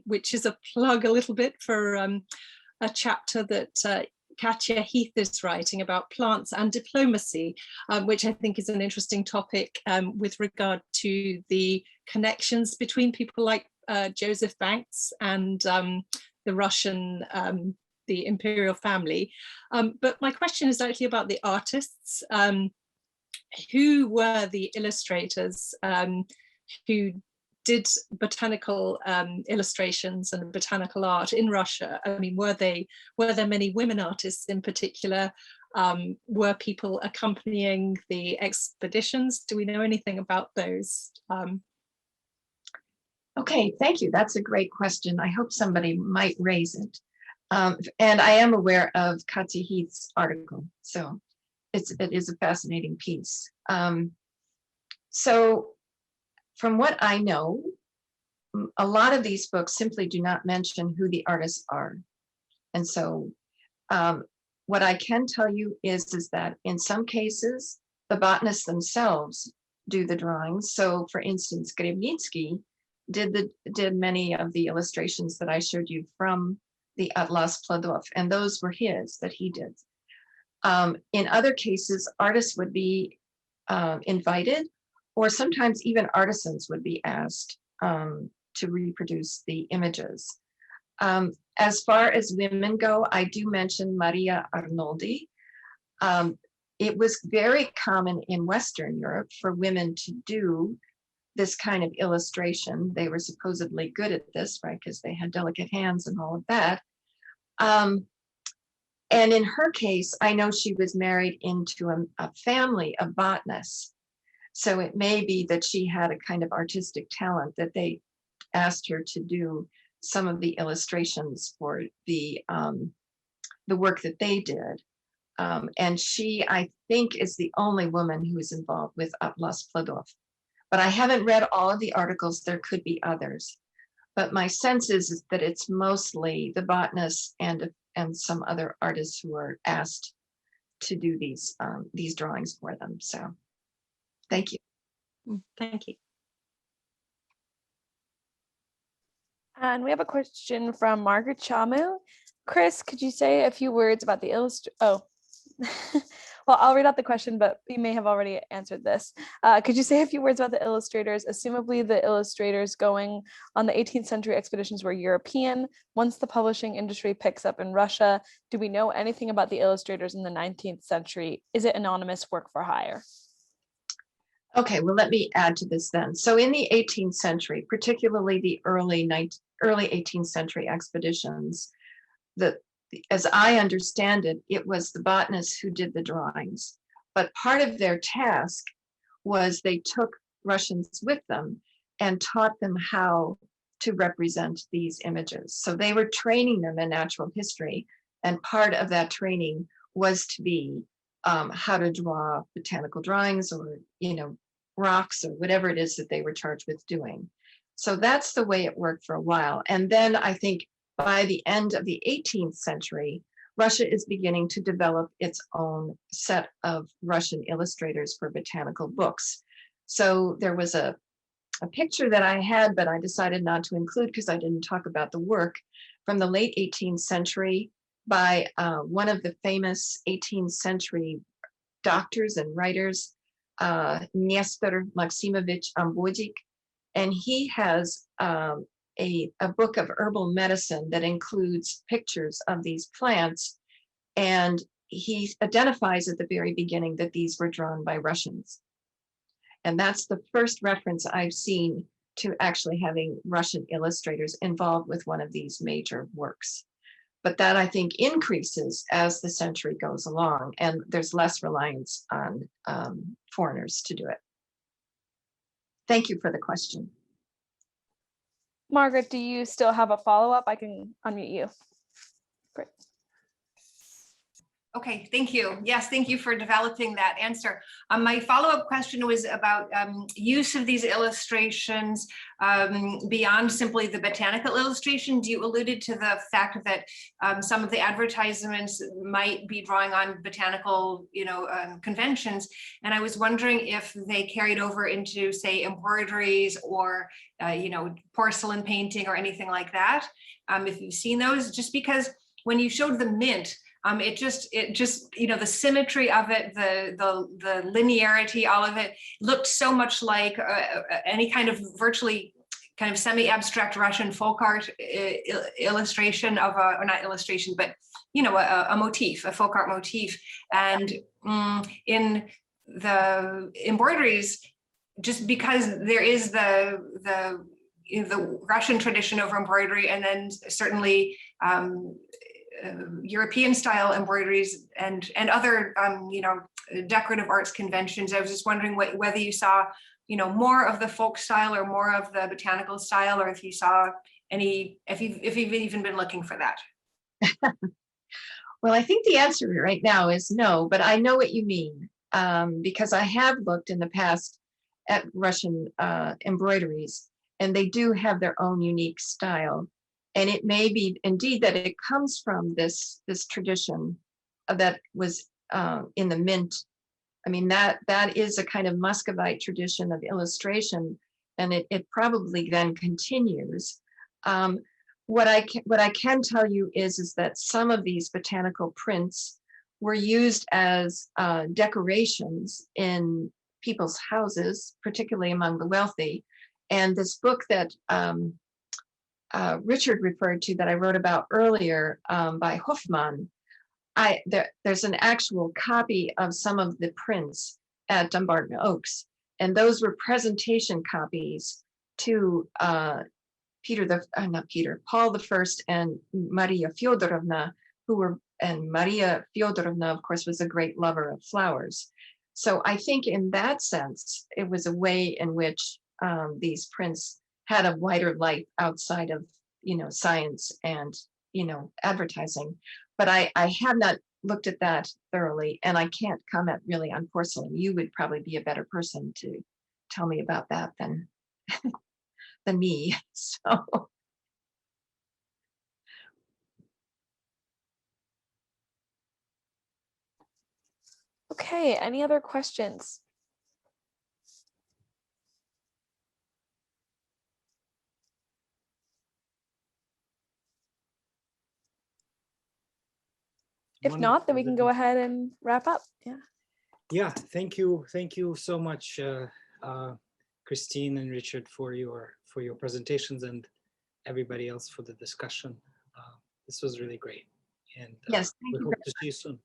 which is a plug a little bit for a chapter that Katya Heath is writing about plants and diplomacy, which I think is an interesting topic with regard to the connections between people like Joseph Banks and the Russian, the imperial family. But my question is actually about the artists. Who were the illustrators who did botanical illustrations and botanical art in Russia, I mean, were there many women artists in particular? Were people accompanying the expeditions? Do we know anything about those? Okay, thank you. That's a great question. I hope somebody might raise it. And I am aware of Katya Heath's article, so it is a fascinating piece. So from what I know, a lot of these books simply do not mention who the artists are. And so what I can tell you is that in some cases, the botanists themselves do the drawings. So for instance, Grevninsky did many of the illustrations that I showed you from the Atlas Pladov, and those were his that he did. In other cases, artists would be invited, or sometimes even artisans would be asked to reproduce the images. As far as women go, I do mention Maria Arnoldi. It was very common in Western Europe for women to do this kind of illustration. They were supposedly good at this, right? Because they had delicate hands and all of that. And in her case, I know she was married into a family of botanists. So it may be that she had a kind of artistic talent that they asked her to do some of the illustrations for the work that they did. And she, I think, is the only woman who is involved with Atlas Pladov. But I haven't read all of the articles. There could be others. But my sense is that it's mostly the botanists and some other artists who are asked to do these drawings for them. So thank you. Thank you. And we have a question from Margaret Chamu. Chris, could you say a few words about the well, I'll read out the question, but you may have already answered this. Could you say a few words about the illustrators? Assumably the illustrators going on the 18th century expeditions were European. Once the publishing industry picks up in Russia, do we know anything about the illustrators in the 19th century? Is it anonymous work for hire? Okay, well, let me add to this then. So in the 18th century, particularly the early 18th century expeditions, as I understand it, it was the botanists who did the drawings. But part of their task was they took Russians with them and taught them how to represent these images. So they were training them in natural history. And part of that training was to be how to draw botanical drawings or, rocks or whatever it is that they were charged with doing. So that's the way it worked for a while. And then I think by the end of the 18th century, Russia is beginning to develop its own set of Russian illustrators for botanical books. So there was a picture that I had, but I decided not to include because I didn't talk about the work from the late 18th century by one of the famous 18th century doctors and writers, Nestor Maximovich Ambodik. And he has a book of herbal medicine that includes pictures of these plants. And he identifies at the very beginning that these were drawn by Russians. And that's the first reference I've seen to actually having Russian illustrators involved with one of these major works. But that, I think, increases as the century goes along, and there's less reliance on foreigners to do it. Thank you for the question. Margaret, do you still have a follow-up? I can unmute you. Great. Okay, thank you. Yes, thank you for developing that answer. My follow-up question was about use of these illustrations beyond simply the botanical illustrations. You alluded to the fact that some of the advertisements might be drawing on botanical, conventions. And I was wondering if they carried over into, say, embroideries or, porcelain painting or anything like that. If you've seen those, just because when you showed the mint, it just, the symmetry of it, the linearity, all of it looked so much like any kind of virtually kind of semi-abstract Russian folk art illustration of or not illustration, but, a motif, a folk art motif. And in the embroideries, just because there is the the Russian tradition of embroidery, and then certainly European style embroideries and other decorative arts conventions. I was just wondering whether you saw more of the folk style or more of the botanical style, or if you saw any, if you've even been looking for that. Well, I think the answer right now is no, but I know what you mean, because I have looked in the past at Russian embroideries, and they do have their own unique style. And it may be indeed that it comes from this tradition that was in the mint. I mean, that is a kind of Muscovite tradition of illustration, and it probably then continues. What I can tell you is that some of these botanical prints were used as decorations in people's houses, particularly among the wealthy. And this book that Richard referred to, that I wrote about earlier, by Hoffman, there's an actual copy of some of the prints at Dumbarton Oaks, and those were presentation copies to Paul I and Maria Fyodorovna, and Maria Fyodorovna, of course, was a great lover of flowers. So I think in that sense, it was a way in which these prints had a wider life outside of, science and, advertising. But I have not looked at that thoroughly, and I can't comment really on porcelain. You would probably be a better person to tell me about that than me. So. Okay, any other questions? If not, then we can go ahead and wrap up. Yeah. Yeah, thank you so much, Christine and Richard, for your presentations, and everybody else for the discussion. This was really great, and yes, we hope to see you soon.